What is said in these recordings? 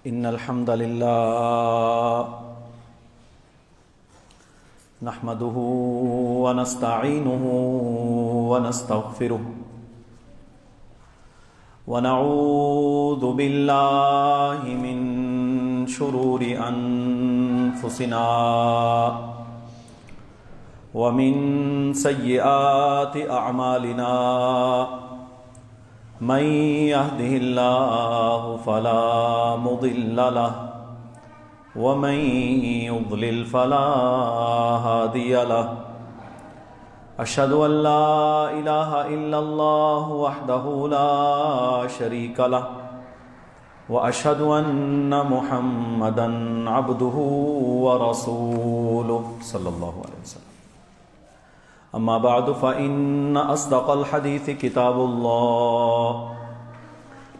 إن الحمد لله نحمده ونستعينه ونستغفره ونعوذ بالله من شرور أنفسنا ومن سيئات أعمالنا من يهده الله فلا مضل له ومن يضلل فلا هادي له أشهد أن لا إله إلا الله وحده لا شريك له وأشهد أن محمدا عبده ورسوله صلى الله عليه وسلم. أما بعد فإن أصدق الحديث كتاب الله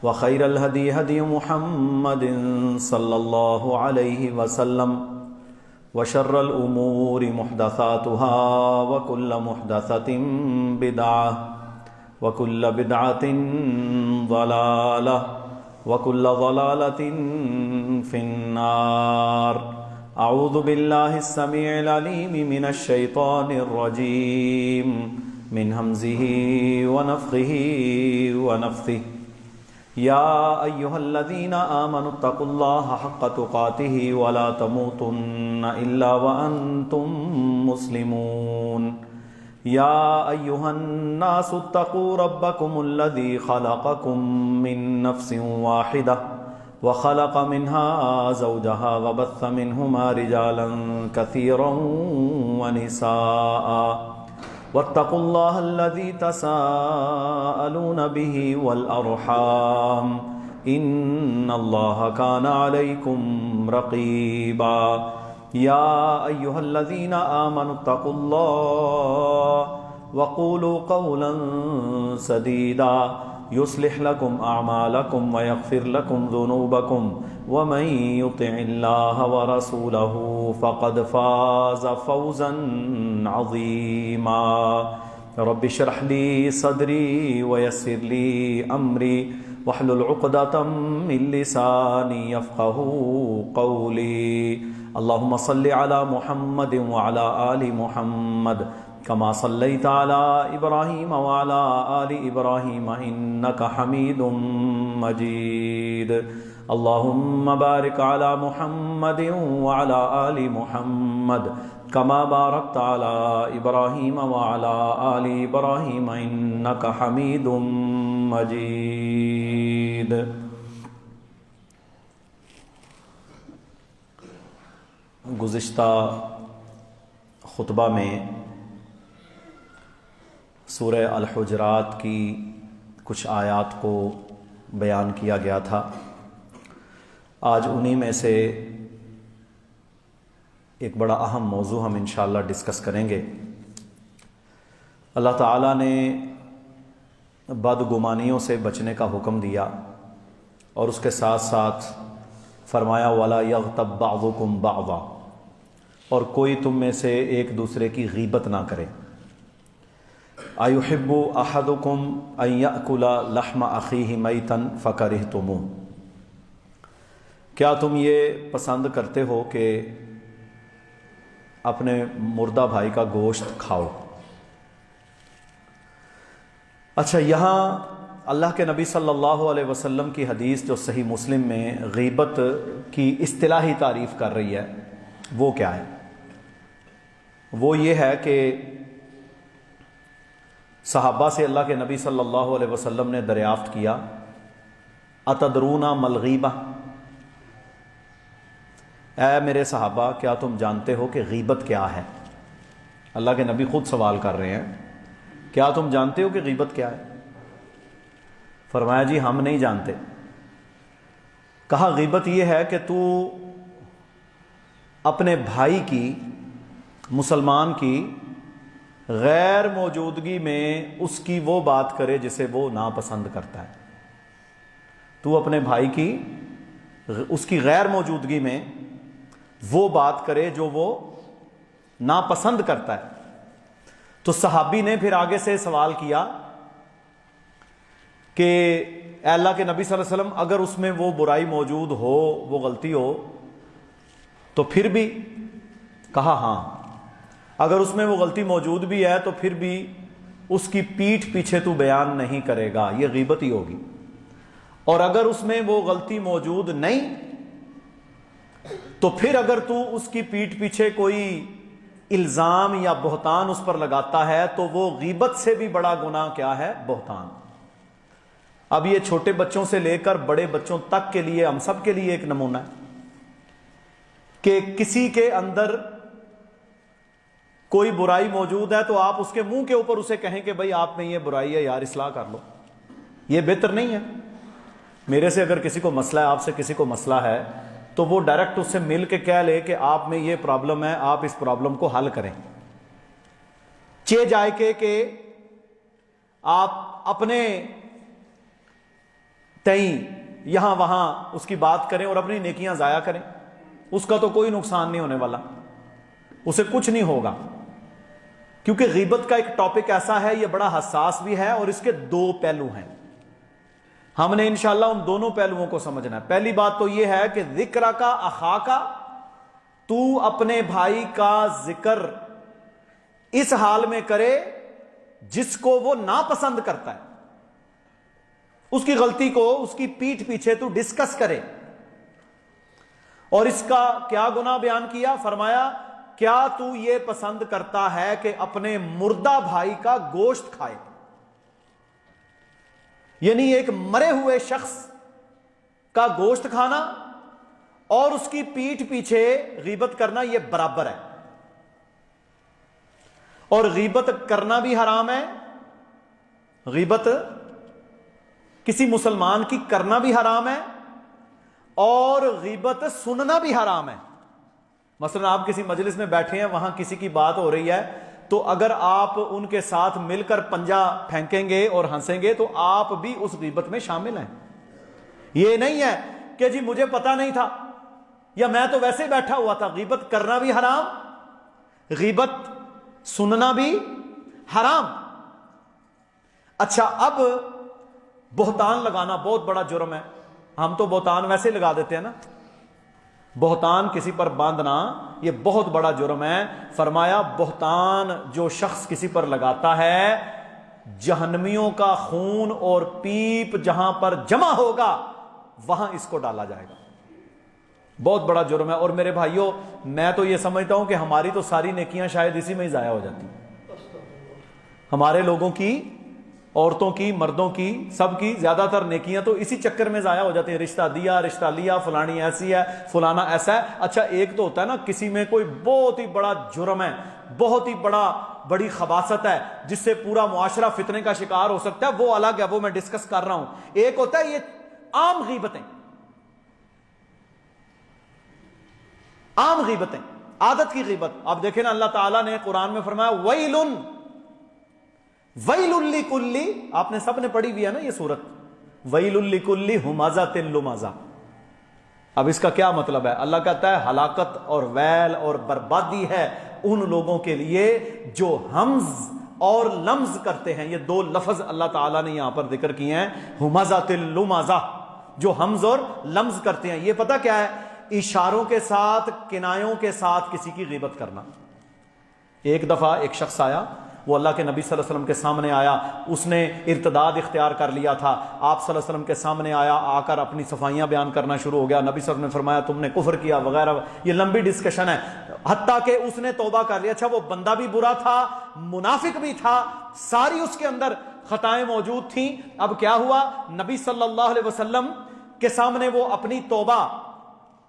وخير الهدي هدي محمد صلى الله عليه وسلم وشر الأمور محدثاتها وكل محدثة بدعة وكل بدعة ضلالة وكل ضلالة في النار. أعوذ بالله السميع العليم من الشيطان الرجيم من همزه ونفخه ونفثه. يا أيها الذين آمنوا اتقوا الله حق تقاته ولا تموتن إلا وأنتم مسلمون. يا أيها الناس اتقوا ربكم الذي خلقكم من نفس واحدة وخلق منها زوجها وبث منهما رجالا كثيرا ونساء واتقوا الله الذي تساءلون به والأرحام إن الله كان عليكم رقيبا. يا أيها الذين آمنوا اتقوا الله وقولوا قولا سديدا يصلح لكم أعمالكم ويغفر لكم ذنوبكم ومن يطع الله ورسوله فقد فاز فوزا عظيما. رب اشرح لي صدري ويسر لي أمري واحلل عقدة من لساني يفقهوا قولي. اللهم صل على محمد وعلى آل محمد كما صليت على إبراهيم وعلى آل إبراهيم إنك حميد مجيد. اللهم بارك على محمد وعلى آل محمد كما باركت على إبراهيم وعلى آل إبراهيم إنك حميد مجيد. گزشتہ خطبہ میں سورہ الحجرات کی کچھ آیات کو بیان کیا گیا تھا. آج انہی میں سے ایک بڑا اہم موضوع ہم انشاءاللہ ڈسکس کریں گے. اللہ تعالیٰ نے بدگمانیوں سے بچنے کا حکم دیا اور اس کے ساتھ ساتھ فرمایا وَلَا يَغْتَبْ بَعْضُكُمْ بَعْضًا، اور کوئی تم میں سے ایک دوسرے کی غیبت نہ کرے. أَيُحِبُّ أَحَدُكُمْ أَن يَأْكُلَ لَحْمَ أَخِيهِ مَيْتًا فَكَرِهْتُمُوهُ، کیا تم یہ پسند کرتے ہو کہ اپنے مردہ بھائی کا گوشت کھاؤ؟ اچھا، یہاں اللہ کے نبی صلی اللہ علیہ وسلم کی حدیث جو صحیح مسلم میں غیبت کی اصطلاحی تعریف کر رہی ہے وہ کیا ہے؟ وہ یہ ہے کہ صحابہ سے اللہ کے نبی صلی اللہ علیہ وسلم نے دریافت کیا اتدرون مل غیبہ، اے میرے صحابہ کیا تم جانتے ہو کہ غیبت کیا ہے؟ اللہ کے نبی خود سوال کر رہے ہیں، کیا تم جانتے ہو کہ غیبت کیا ہے؟ فرمایا جی ہم نہیں جانتے. کہا غیبت یہ ہے کہ تو اپنے بھائی کی، مسلمان کی غیر موجودگی میں اس کی وہ بات کرے جسے وہ ناپسند کرتا ہے. تو اپنے بھائی کی اس کی غیر موجودگی میں وہ بات کرے جو وہ ناپسند کرتا ہے. تو صحابی نے پھر آگے سے سوال کیا کہ اے اللہ کے نبی صلی اللہ علیہ وسلم اگر اس میں وہ برائی موجود ہو، وہ غلطی ہو تو پھر بھی؟ کہا ہاں، اگر اس میں وہ غلطی موجود بھی ہے تو پھر بھی اس کی پیٹھ پیچھے تو بیان نہیں کرے گا، یہ غیبت ہی ہوگی۔ اور اگر اس میں وہ غلطی موجود نہیں تو پھر اگر تو اس کی پیٹھ پیچھے کوئی الزام یا بہتان اس پر لگاتا ہے تو وہ غیبت سے بھی بڑا گناہ کیا ہے؟ بہتان۔ اب یہ چھوٹے بچوں سے لے کر بڑے بچوں تک کے لیے، ہم سب کے لیے ایک نمونہ ہے کہ کسی کے اندر کوئی برائی موجود ہے تو آپ اس کے منہ کے اوپر اسے کہیں کہ بھائی آپ میں یہ برائی ہے یار، اصلاح کر لو، یہ بہتر نہیں ہے؟ میرے سے اگر کسی کو مسئلہ ہے، آپ سے کسی کو مسئلہ ہے، تو وہ ڈائریکٹ اس سے مل کے کہہ لے کہ آپ میں یہ پرابلم ہے، آپ اس پرابلم کو حل کریں، چے جائے کہ آپ اپنے تئیں یہاں وہاں اس کی بات کریں اور اپنی نیکیاں ضائع کریں، اس کا تو کوئی نقصان نہیں ہونے والا، اسے کچھ نہیں ہوگا، کیونکہ غیبت کا ایک ٹاپک ایسا ہے، یہ بڑا حساس بھی ہے اور اس کے دو پہلو ہیں۔ ہم نے انشاءاللہ ان دونوں پہلوؤں کو سمجھنا ہے۔ پہلی بات تو یہ ہے کہ ذکر کا اخا کا، تو اپنے بھائی کا ذکر اس حال میں کرے جس کو وہ ناپسند کرتا ہے، اس کی غلطی کو اس کی پیٹھ پیچھے تو ڈسکس کرے۔ اور اس کا کیا گناہ بیان کیا؟ فرمایا کیا تو یہ پسند کرتا ہے کہ اپنے مردہ بھائی کا گوشت کھائے؟ یعنی ایک مرے ہوئے شخص کا گوشت کھانا اور اس کی پیٹھ پیچھے غیبت کرنا یہ برابر ہے، اور غیبت کرنا بھی حرام ہے، غیبت کسی مسلمان کی کرنا بھی حرام ہے، اور غیبت سننا بھی حرام ہے۔ مثلا آپ کسی مجلس میں بیٹھے ہیں، وہاں کسی کی بات ہو رہی ہے، تو اگر آپ ان کے ساتھ مل کر پنجہ پھینکیں گے اور ہنسیں گے تو آپ بھی اس غیبت میں شامل ہیں۔ یہ نہیں ہے کہ جی مجھے پتا نہیں تھا یا میں تو ویسے بیٹھا ہوا تھا۔ غیبت کرنا بھی حرام، غیبت سننا بھی حرام۔ اچھا، اب بہتان لگانا بہت بڑا جرم ہے۔ ہم تو بہتان ویسے لگا دیتے ہیں نا، بہتان کسی پر باندھنا یہ بہت بڑا جرم ہے۔ فرمایا بہتان جو شخص کسی پر لگاتا ہے، جہنمیوں کا خون اور پیپ جہاں پر جمع ہوگا وہاں اس کو ڈالا جائے گا، بہت بڑا جرم ہے۔ اور میرے بھائیوں، میں تو یہ سمجھتا ہوں کہ ہماری تو ساری نیکیاں شاید اسی میں ہی ضائع ہو جاتی ہیں، ہمارے لوگوں کی، عورتوں کی، مردوں کی، سب کی زیادہ تر نیکیاں تو اسی چکر میں ضائع ہو جاتی ہیں۔ رشتہ دیا، رشتہ لیا، فلانی ایسی ہے، فلانا ایسا ہے۔ اچھا، ایک تو ہوتا ہے نا کسی میں کوئی بہت ہی بڑا جرم ہے، بہت ہی بڑی خباثت ہے جس سے پورا معاشرہ فتنے کا شکار ہو سکتا ہے، وہ الگ ہے، وہ میں ڈسکس کر رہا ہوں۔ ایک ہوتا ہے یہ عام غیبتیں، عام غیبتیں، عادت کی غیبت۔ آپ دیکھیں نا، اللہ تعالیٰ نے قرآن میں فرمایا ویل ویل لکل، آپ نے سب نے پڑھی بھی ہے نا یہ سورت، ویل لکل ہمزۃ لمزہ۔ اب اس کا کیا مطلب ہے؟ اللہ کہتا ہے ہلاکت اور ویل اور بربادی ہے ان لوگوں کے لیے جو ہمز اور لمز کرتے ہیں۔ یہ دو لفظ اللہ تعالیٰ نے یہاں پر ذکر کیے ہیں، ہمزۃ لمزہ، جو ہمز اور لمز کرتے ہیں۔ یہ پتہ کیا ہے؟ اشاروں کے ساتھ، کنایوں کے ساتھ کسی کی غیبت کرنا۔ ایک دفعہ ایک شخص آیا، وہ اللہ کے نبی صلی اللہ علیہ وسلم کے سامنے آیا، اس نے ارتداد اختیار کر لیا تھا۔ آپ صلی اللہ علیہ وسلم کے سامنے آیا، آ کر اپنی صفائیاں بیان کرنا شروع ہو گیا۔ نبی صلی اللہ علیہ وسلم نے فرمایا تم نے کفر کیا وغیرہ، یہ لمبی ڈسکشن ہے، حتیٰ کہ اس نے توبہ کر لیا۔ اچھا، وہ بندہ بھی برا تھا، منافق بھی تھا، ساری اس کے اندر خطائیں موجود تھیں۔ اب کیا ہوا؟ نبی صلی اللہ علیہ وسلم کے سامنے وہ اپنی توبہ،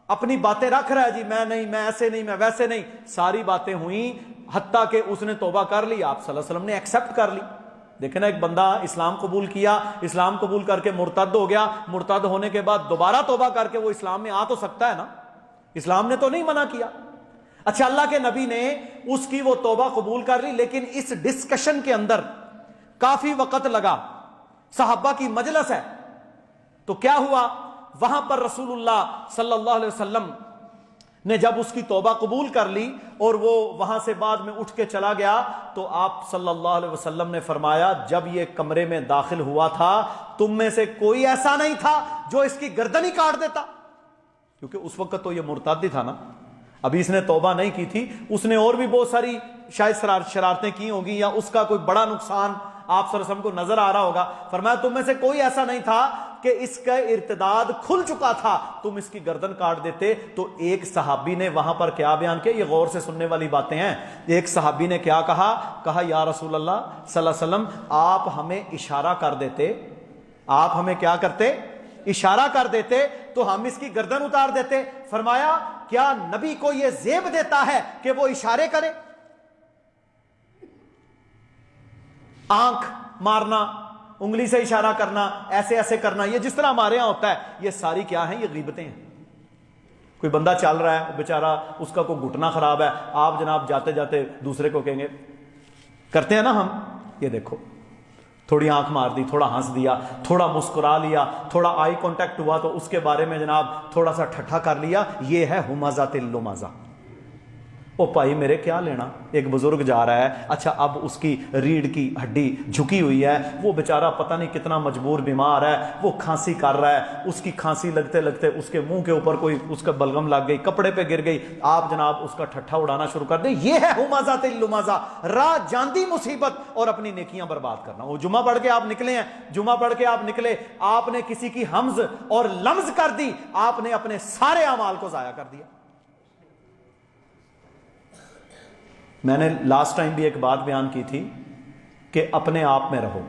اپنی باتیں رکھ رہا ہے، جی میں نہیں، میں ایسے نہیں، میں ویسے نہیں، ساری باتیں ہوئیں، حتیٰ کہ اس نے توبہ کر لی، آپ صلی اللہ علیہ وسلم نے ایکسپٹ کر لی۔ دیکھیں نا، ایک بندہ اسلام قبول کیا، اسلام قبول کر کے مرتد ہو گیا، مرتد ہونے کے بعد دوبارہ توبہ کر کے وہ اسلام میں آ تو سکتا ہے نا، اسلام نے تو نہیں منع کیا۔ اچھا، اللہ کے نبی نے اس کی وہ توبہ قبول کر لی، لیکن اس ڈسکشن کے اندر کافی وقت لگا، صحابہ کی مجلس ہے، تو کیا ہوا؟ وہاں پر رسول اللہ صلی اللہ علیہ وسلم نے جب اس کی توبہ قبول کر لی اور وہ وہاں سے بعد میں اٹھ کے چلا گیا تو آپ صلی اللہ علیہ وسلم نے فرمایا جب یہ کمرے میں داخل ہوا تھا تم میں سے کوئی ایسا نہیں تھا جو اس کی گردن ہی کاٹ دیتا، کیونکہ اس وقت تو یہ مرتد تھا نا، ابھی اس نے توبہ نہیں کی تھی، اس نے اور بھی بہت ساری شاید شرارتیں کی ہوں گی یا اس کا کوئی بڑا نقصان آپ صلی اللہ علیہ وسلم کو نظر آ رہا ہوگا۔ فرمایا تم میں سے کوئی ایسا نہیں تھا کہ اس کا ارتداد کھل چکا تھا تم اس کی گردن کاٹ دیتے۔ تو ایک صحابی نے وہاں پر کیا بیان کیا، یہ غور سے سننے والی باتیں ہیں، ایک صحابی نے کیا کہا یا رسول اللہ صلی اللہ علیہ وسلم آپ ہمیں اشارہ کر دیتے، آپ ہمیں کیا کرتے، اشارہ کر دیتے تو ہم اس کی گردن اتار دیتے۔ فرمایا کیا نبی کو یہ زیب دیتا ہے کہ وہ اشارے کرے؟ آنکھ مارنا، انگلی سے اشارہ کرنا، ایسے ایسے کرنا، یہ جس طرح ہمارے ہاں ہوتا ہے، یہ ساری کیا ہیں، یہ غیبتیں ہیں۔ کوئی بندہ چل رہا ہے بیچارہ، اس کا کوئی گھٹنا خراب ہے، آپ جناب جاتے جاتے دوسرے کو کہیں گے، کرتے ہیں نا ہم، یہ دیکھو تھوڑی آنکھ مار دی، تھوڑا ہنس دیا، تھوڑا مسکرا لیا، تھوڑا آئی کانٹیکٹ ہوا تو اس کے بارے میں جناب تھوڑا سا ٹھٹھا کر لیا، یہ ہے ہمزہ اللمزہ۔ او بھائی میرے کیا لینا، ایک بزرگ جا رہا ہے، اچھا اب اس کی ریڑھ کی ہڈی جھکی ہوئی ہے، وہ بیچارہ پتہ نہیں کتنا مجبور بیمار ہے، وہ کھانسی کر رہا ہے، اس کی کھانسی لگتے لگتے اس کے منہ کے اوپر کوئی اس کا بلغم لگ گئی، کپڑے پہ گر گئی، آپ جناب اس کا ٹھٹھا اڑانا شروع کر دیں، یہ ہے ہمزہ اللمزہ، راہ جاندی مصیبت اور اپنی نیکیاں برباد کرنا۔ وہ جمعہ پڑھ کے آپ نکلے ہیں، جمعہ پڑھ کے آپ نکلے، آپ نے کسی کی ہمز اور لمز کر دی، آپ نے اپنے سارے اعمال کو ضائع کر دیا۔ میں نے لاسٹ ٹائم بھی ایک بات بیان کی تھی کہ اپنے آپ میں رہو۔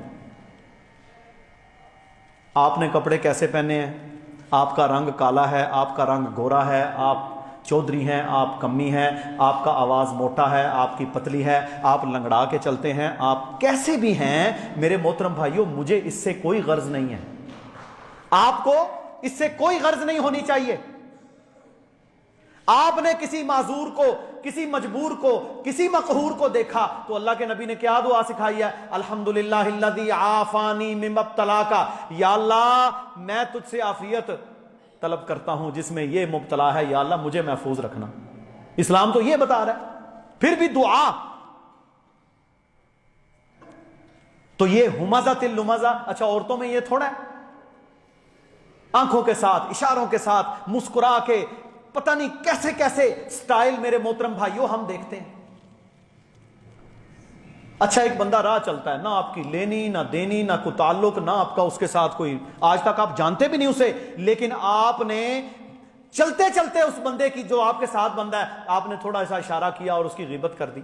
آپ نے کپڑے کیسے پہنے ہیں، آپ کا رنگ کالا ہے، آپ کا رنگ گورا ہے، آپ چودھری ہیں، آپ کمی ہیں، آپ کا آواز موٹا ہے، آپ کی پتلی ہے، آپ لنگڑا کے چلتے ہیں، آپ کیسے بھی ہیں، میرے محترم بھائیوں مجھے اس سے کوئی غرض نہیں ہے، آپ کو اس سے کوئی غرض نہیں ہونی چاہیے۔ آپ نے کسی معذور کو، کسی مجبور کو، کسی مقہور کو دیکھا تو اللہ کے نبی نے کیا دعا سکھائی ہے، الحمدللہ الذی عافانی مما ابتلاک، یا اللہ میں تجھ سے عافیت طلب کرتا ہوں جس میں یہ مبتلا ہے، یا اللہ مجھے محفوظ رکھنا۔ اسلام تو یہ بتا رہا ہے، پھر بھی دعا۔ تو یہ ہمزہ اللمزہ، اچھا عورتوں میں یہ تھوڑا ہے، آنکھوں کے ساتھ، اشاروں کے ساتھ، مسکرا کے، پتہ نہیں کیسے کیسے سٹائل میرے محترم بھائیوں ہم دیکھتے ہیں۔ اچھا ایک بندہ راہ چلتا ہے، نہ آپ کی لینی نہ دینی، نہ کوئی تعلق، نہ آپ کا اس کے ساتھ کوئی، آج تک آپ جانتے بھی نہیں اسے، لیکن آپ نے چلتے چلتے اس بندے کی، جو آپ کے ساتھ بندہ ہے، آپ نے تھوڑا سا اشارہ کیا اور اس کی غیبت کر دی،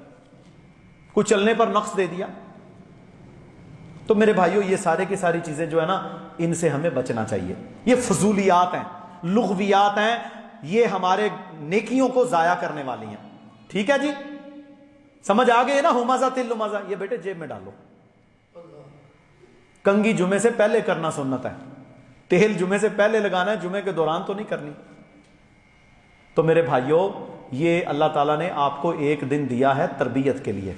کوئی چلنے پر نقص دے دیا۔ تو میرے بھائیوں یہ سارے کی ساری چیزیں جو ہے نا، ان سے ہمیں بچنا چاہیے، یہ فضولیات ہیں، لغویات ہیں، یہ ہمارے نیکیوں کو ضائع کرنے والی ہیں۔ ٹھیک ہے جی، سمجھ آ گئے نا، ہمزہ اللمزہ، یہ بیٹے جیب میں ڈالو۔ کنگھی جمعے سے پہلے کرنا سنت ہے، تیل جمعے سے پہلے لگانا ہے، جمعے کے دوران تو نہیں کرنی۔ تو میرے بھائیوں یہ اللہ تعالیٰ نے آپ کو ایک دن دیا ہے تربیت کے لیے،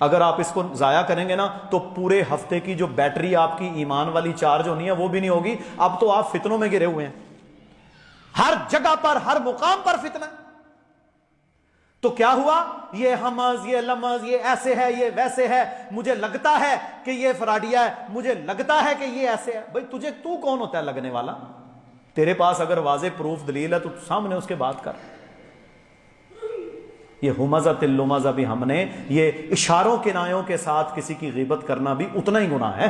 اگر آپ اس کو ضائع کریں گے نا تو پورے ہفتے کی جو بیٹری آپ کی ایمان والی چارج ہونی ہے وہ بھی نہیں ہوگی۔ اب تو آپ فتنوں میں گرے ہوئے ہیں، ہر جگہ پر، ہر مقام پر فتنہ۔ تو کیا ہوا، یہ ہمز، یہ لمز، یہ ایسے ہے، یہ ویسے ہے، مجھے لگتا ہے کہ یہ فراڈیا ہے، مجھے لگتا ہے کہ یہ ایسے ہے۔ بھئی تو کون ہوتا ہے لگنے والا؟ تیرے پاس اگر واضح پروف دلیل ہے تو سامنے اس کے بات کر۔ یہ ہمزہ اللمزہ بھی ہم نے، یہ اشاروں کنایوں کے ساتھ کسی کی غیبت کرنا بھی اتنا ہی گناہ ہے۔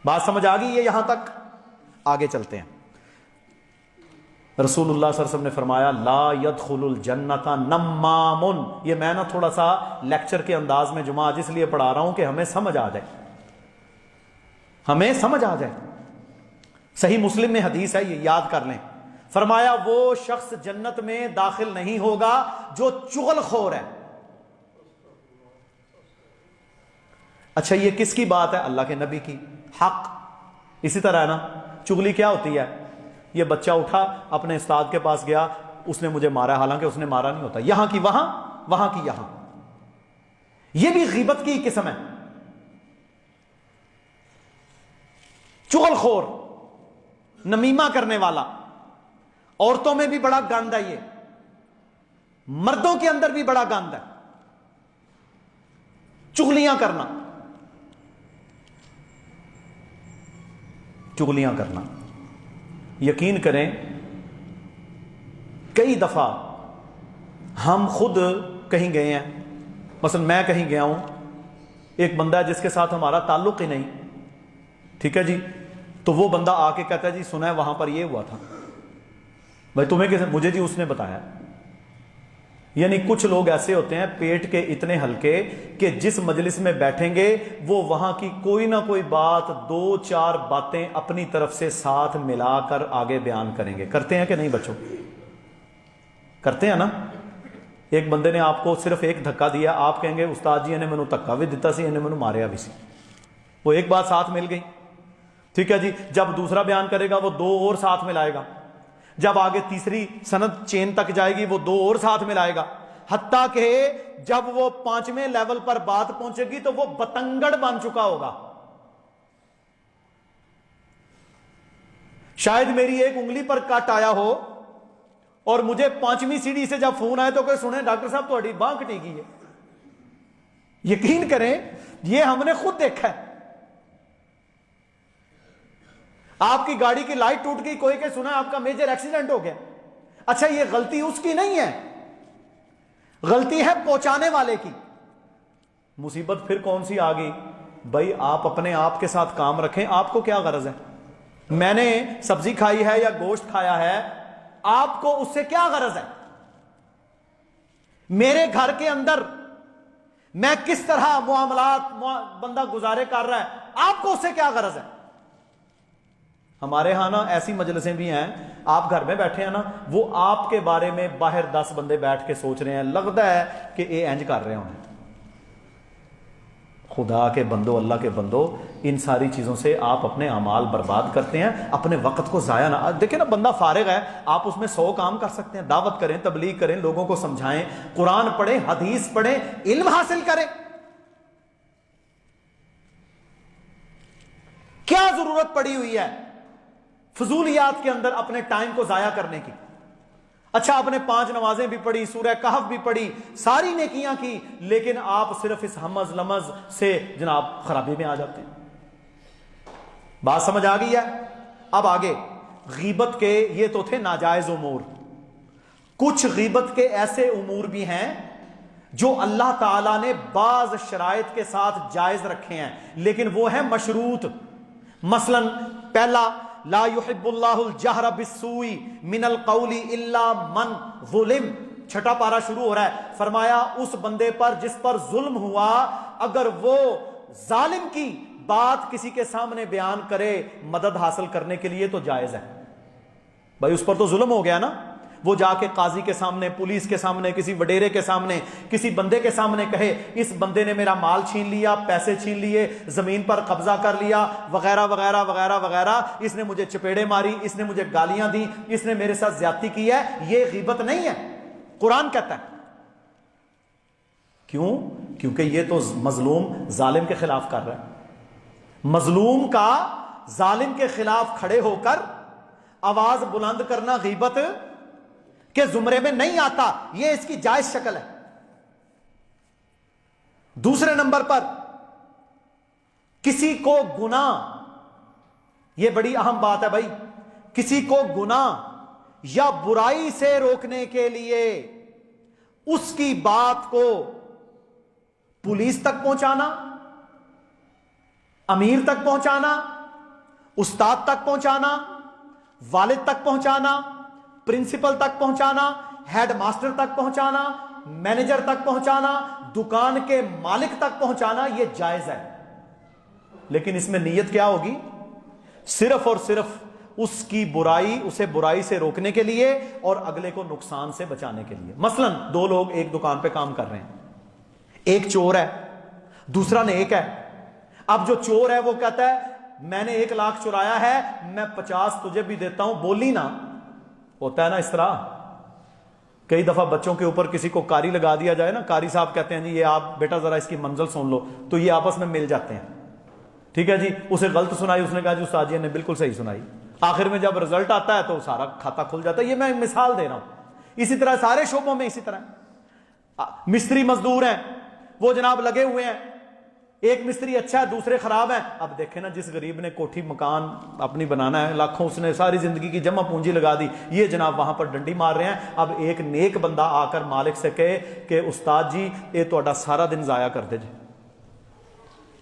بات سمجھ آ گئی ہے یہاں تک؟ آگے چلتے ہیں۔ رسول اللہ صلی اللہ علیہ وسلم نے فرمایا لا يدخل الجنت نمام، یہ میں نا تھوڑا سا لیکچر کے انداز میں جمعہ آج اس لیے پڑھا رہا ہوں کہ ہمیں سمجھ آ جائے، ہمیں سمجھ آ جائے۔ صحیح مسلم میں حدیث ہے، یہ یاد کر لیں، فرمایا وہ شخص جنت میں داخل نہیں ہوگا جو چغل خور ہے۔ اچھا یہ کس کی بات ہے؟ اللہ کے نبی کی، حق۔ اسی طرح ہے نا، چغلی کیا ہوتی ہے؟ یہ بچہ اٹھا اپنے استاد کے پاس گیا، اس نے مجھے مارا، حالانکہ اس نے مارا نہیں ہوتا، یہاں کی وہاں، وہاں کی یہاں، یہ بھی غیبت کی قسم ہے۔ چغل خور، نمیمہ کرنے والا، عورتوں میں بھی بڑا گند ہے یہ، مردوں کے اندر بھی بڑا گند ہے، چغلیاں کرنا، چغلیاں کرنا۔ یقین کریں کئی دفعہ ہم خود کہیں گئے ہیں، مثلا میں کہیں گیا ہوں، ایک بندہ ہے جس کے ساتھ ہمارا تعلق ہی نہیں، ٹھیک ہے جی، تو وہ بندہ آ کے کہتا ہے جی سنا ہے وہاں پر یہ ہوا تھا۔ بھائی تمہیں کیسے؟ مجھے جی اس نے بتایا۔ یعنی کچھ لوگ ایسے ہوتے ہیں پیٹ کے اتنے ہلکے کہ جس مجلس میں بیٹھیں گے وہ وہاں کی کوئی نہ کوئی بات، دو چار باتیں اپنی طرف سے ساتھ ملا کر آگے بیان کریں گے۔ کرتے ہیں کہ نہیں بچوں؟ کرتے ہیں نا؟ ایک بندے نے آپ کو صرف ایک دھکا دیا، آپ کہیں گے استاد جی انہیں مینوں دھکا بھی دیتا سی، انہیں مینوں ماریا بھی سی۔ وہ ایک بات ساتھ مل گئی، ٹھیک ہے جی۔ جب دوسرا بیان کرے گا وہ دو اور ساتھ ملائے گا، جب آگے تیسری سند چین تک جائے گی وہ دو اور ساتھ ملائے گا، حتیٰ کہ جب وہ 5ویں لیول پر بات پہنچے گی تو وہ بتنگڑ بن چکا ہوگا۔ شاید میری ایک انگلی پر کٹ آیا ہو اور مجھے 5ویں سیڑھی سے جب فون آئے تو کوئی سنے ڈاکٹر صاحب تھوڑی باں کٹی گئی ہے۔ یقین کریں یہ ہم نے خود دیکھا ہے۔ آپ کی گاڑی کی لائٹ ٹوٹ گئی، کوئی کہ سنا آپ کا میجر ایکسیڈنٹ ہو گیا۔ اچھا یہ غلطی اس کی نہیں ہے، غلطی ہے پہنچانے والے کی۔ مصیبت پھر کون سی آ گئی؟ بھائی آپ اپنے آپ کے ساتھ کام رکھیں، آپ کو کیا غرض ہے؟ میں نے سبزی کھائی ہے یا گوشت کھایا ہے، آپ کو اس سے کیا غرض ہے؟ میرے گھر کے اندر میں کس طرح معاملات بندہ گزارے کر رہا ہے، آپ کو اس سے کیا غرض ہے؟ ہمارے ہاں نا ایسی مجلسیں بھی ہیں، آپ گھر میں بیٹھے ہیں نا، وہ آپ کے بارے میں باہر 10 بندے بیٹھ کے سوچ رہے ہیں، لگتا ہے کہ یہ انج کر رہے ہوں۔ خدا کے بندو، اللہ کے بندو، ان ساری چیزوں سے آپ اپنے اعمال برباد کرتے ہیں، اپنے وقت کو ضائع نہ۔ دیکھیں نا بندہ فارغ ہے، آپ اس میں 100 کام کر سکتے ہیں، دعوت کریں، تبلیغ کریں، لوگوں کو سمجھائیں، قرآن پڑھیں، حدیث پڑھیں، علم حاصل کریں۔ کیا ضرورت پڑی ہوئی ہے فضولیات کے اندر اپنے ٹائم کو ضائع کرنے کی؟ اچھا آپ نے 5 نمازیں بھی پڑھی، سورہ کہف بھی پڑھی، ساری نیکیاں کی، لیکن آپ صرف اس ہمز لمز سے جناب خرابی میں آ جاتے ہیں۔ بات سمجھ آ گئی ہے؟ اب آگے غیبت کے یہ تو تھے ناجائز امور، کچھ غیبت کے ایسے امور بھی ہیں جو اللہ تعالیٰ نے بعض شرائط کے ساتھ جائز رکھے ہیں، لیکن وہ ہیں مشروط۔ مثلا پہلا، لا يحب اللہ الجہر بالسوء من القول الا من ظلم، 6 پارہ شروع ہو رہا ہے، فرمایا اس بندے پر جس پر ظلم ہوا اگر وہ ظالم کی بات کسی کے سامنے بیان کرے مدد حاصل کرنے کے لیے تو جائز ہے۔ بھائی اس پر تو ظلم ہو گیا نا، وہ جا کے قاضی کے سامنے، پولیس کے سامنے، کسی وڈیرے کے سامنے، کسی بندے کے سامنے کہے اس بندے نے میرا مال چھین لیا، پیسے چھین لیے، زمین پر قبضہ کر لیا، وغیرہ وغیرہ وغیرہ وغیرہ، اس نے مجھے چپیڑے ماری، اس نے مجھے گالیاں دی، اس نے میرے ساتھ زیادتی کی ہے، یہ غیبت نہیں ہے، قرآن کہتا ہے۔ کیوں؟ کیونکہ یہ تو مظلوم ظالم کے خلاف کر رہا ہے۔ مظلوم کا ظالم کے خلاف کھڑے ہو کر آواز بلند کرنا غیبت کے زمرے میں نہیں آتا، یہ اس کی جائز شکل ہے۔ دوسرے نمبر پر کسی کو گناہ، یہ بڑی اہم بات ہے بھائی، کسی کو گناہ یا برائی سے روکنے کے لیے اس کی بات کو پولیس تک پہنچانا، امیر تک پہنچانا، استاد تک پہنچانا، والد تک پہنچانا، پرنسپل تک پہنچانا، ہیڈ ماسٹر تک پہنچانا، مینیجر تک پہنچانا، دکان کے مالک تک پہنچانا، یہ جائز ہے۔ لیکن اس میں نیت کیا ہوگی؟ صرف اور صرف اس کی برائی، اسے برائی سے روکنے کے لیے اور اگلے کو نقصان سے بچانے کے لیے۔ مثلا 2 لوگ ایک دکان پہ کام کر رہے ہیں، ایک چور ہے، دوسرا نیک ہے۔ اب جو چور ہے وہ کہتا ہے میں نے 1 لاکھ چرایا ہے، میں 50 تجھے بھی دیتا ہوں، بولی نا، ہوتا ہے نا اس طرح۔ کئی دفعہ بچوں کے اوپر کسی کو کاری لگا دیا جائے نا، کاری صاحب کہتے ہیں جی یہ آپ بیٹا ذرا اس کی منزل سن لو، تو یہ آپس میں مل جاتے ہیں، ٹھیک ہے جی۔ اسے غلط سنائی، اس نے کہا جی استاد جی نے بالکل صحیح سنائی، آخر میں جب رزلٹ آتا ہے تو سارا کھاتا کھل جاتا ہے۔ یہ میں مثال دے رہا ہوں، اسی طرح سارے شعبوں میں اسی طرح مستری مزدور ہیں وہ جناب لگے ہوئے ہیں، ایک مستری اچھا ہے دوسرے خراب ہیں. اب دیکھیں نا جس غریب نے کوٹھی مکان اپنی بنانا ہے لاکھوں اس نے ساری زندگی کی جمع پونجی لگا دی، یہ جناب وہاں پر ڈنڈی مار رہے ہیں. اب ایک نیک بندہ آ کر مالک سے کہے کہ استاد جی یہ تہاڈا سارا دن ضائع کر دے جی،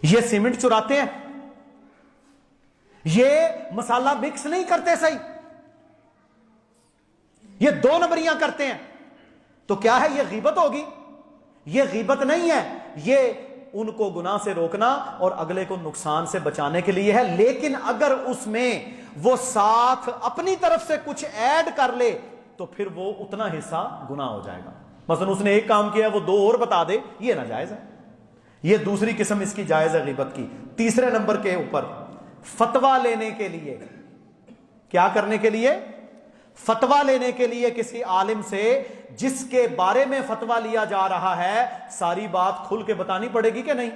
یہ سیمنٹ چراتے ہیں، یہ مسالہ مکس نہیں کرتے صحیح، یہ 2 نمبریاں کرتے ہیں، تو کیا ہے یہ غیبت ہوگی؟ یہ غیبت نہیں ہے، یہ ان کو گناہ سے روکنا اور اگلے کو نقصان سے بچانے کے لیے ہے. لیکن اگر اس میں وہ ساتھ اپنی طرف سے کچھ ایڈ کر لے تو پھر وہ اتنا حصہ گناہ ہو جائے گا. مثلا اس نے ایک کام کیا وہ 2 اور بتا دے، یہ ناجائز ہے. یہ دوسری قسم اس کی جائز ہے غیبت کی. تیسرے نمبر کے اوپر فتویٰ لینے کے لیے، کیا کرنے کے لیے؟ فتویٰ لینے کے لیے کسی عالم سے جس کے بارے میں فتویٰ لیا جا رہا ہے ساری بات کھل کے بتانی پڑے گی کہ نہیں؟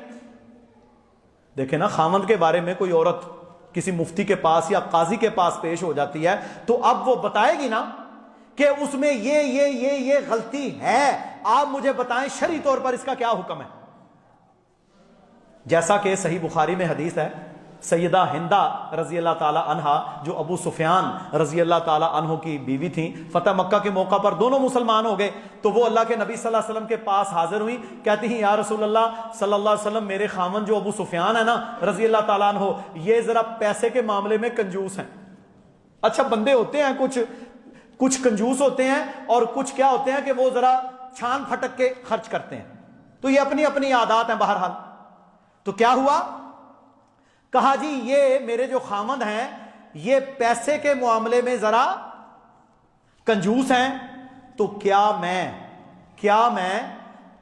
دیکھیں نا خاوند کے بارے میں کوئی عورت کسی مفتی کے پاس یا قاضی کے پاس پیش ہو جاتی ہے تو اب وہ بتائے گی نا کہ اس میں یہ غلطی ہے، آپ مجھے بتائیں شرعی طور پر اس کا کیا حکم ہے. جیسا کہ صحیح بخاری میں حدیث ہے، سیدہ ہندہ رضی اللہ تعالی عنہا جو ابو سفیان رضی اللہ تعالی عنہ کی بیوی تھیں، فتح مکہ کے موقع پر دونوں مسلمان ہو گئے تو وہ اللہ کے نبی صلی اللہ علیہ وسلم کے پاس حاضر ہوئی، کہتی ہیں یا رسول اللہ صلی اللہ علیہ وسلم میرے خاوند جو ابو سفیان ہے نا رضی اللہ تعالیٰ عنہ یہ ذرا پیسے کے معاملے میں کنجوس ہیں. اچھا بندے ہوتے ہیں کچھ کنجوس ہوتے ہیں اور کچھ کیا ہوتے ہیں کہ وہ ذرا چھان پھٹک کے خرچ کرتے ہیں، تو یہ اپنی اپنی عادات ہیں بہرحال. تو کیا ہوا؟ کہا جی یہ میرے جو خامد ہیں یہ پیسے کے معاملے میں ذرا کنجوس ہیں، تو کیا میں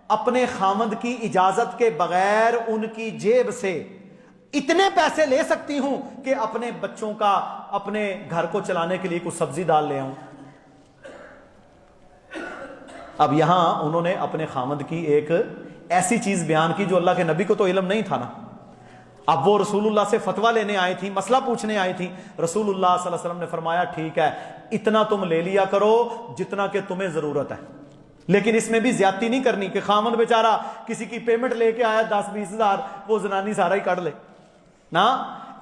اپنے خامد کی اجازت کے بغیر ان کی جیب سے اتنے پیسے لے سکتی ہوں کہ اپنے بچوں کا اپنے گھر کو چلانے کے لیے کچھ سبزی ڈال لے آؤں؟ اب یہاں انہوں نے اپنے خامد کی ایک ایسی چیز بیان کی جو اللہ کے نبی کو تو علم نہیں تھا نا. اب وہ رسول اللہ سے فتویٰ لینے آئی تھی، مسئلہ پوچھنے آئی تھی. رسول اللہ صلی اللہ علیہ وسلم نے فرمایا ٹھیک ہے اتنا تم لے لیا کرو جتنا کہ تمہیں ضرورت ہے، لیکن اس میں بھی زیادتی نہیں کرنی کہ خامن بیچارہ کسی کی پیمنٹ لے کے آیا 10-20 ہزار وہ زنانی سارا ہی کر لے نا،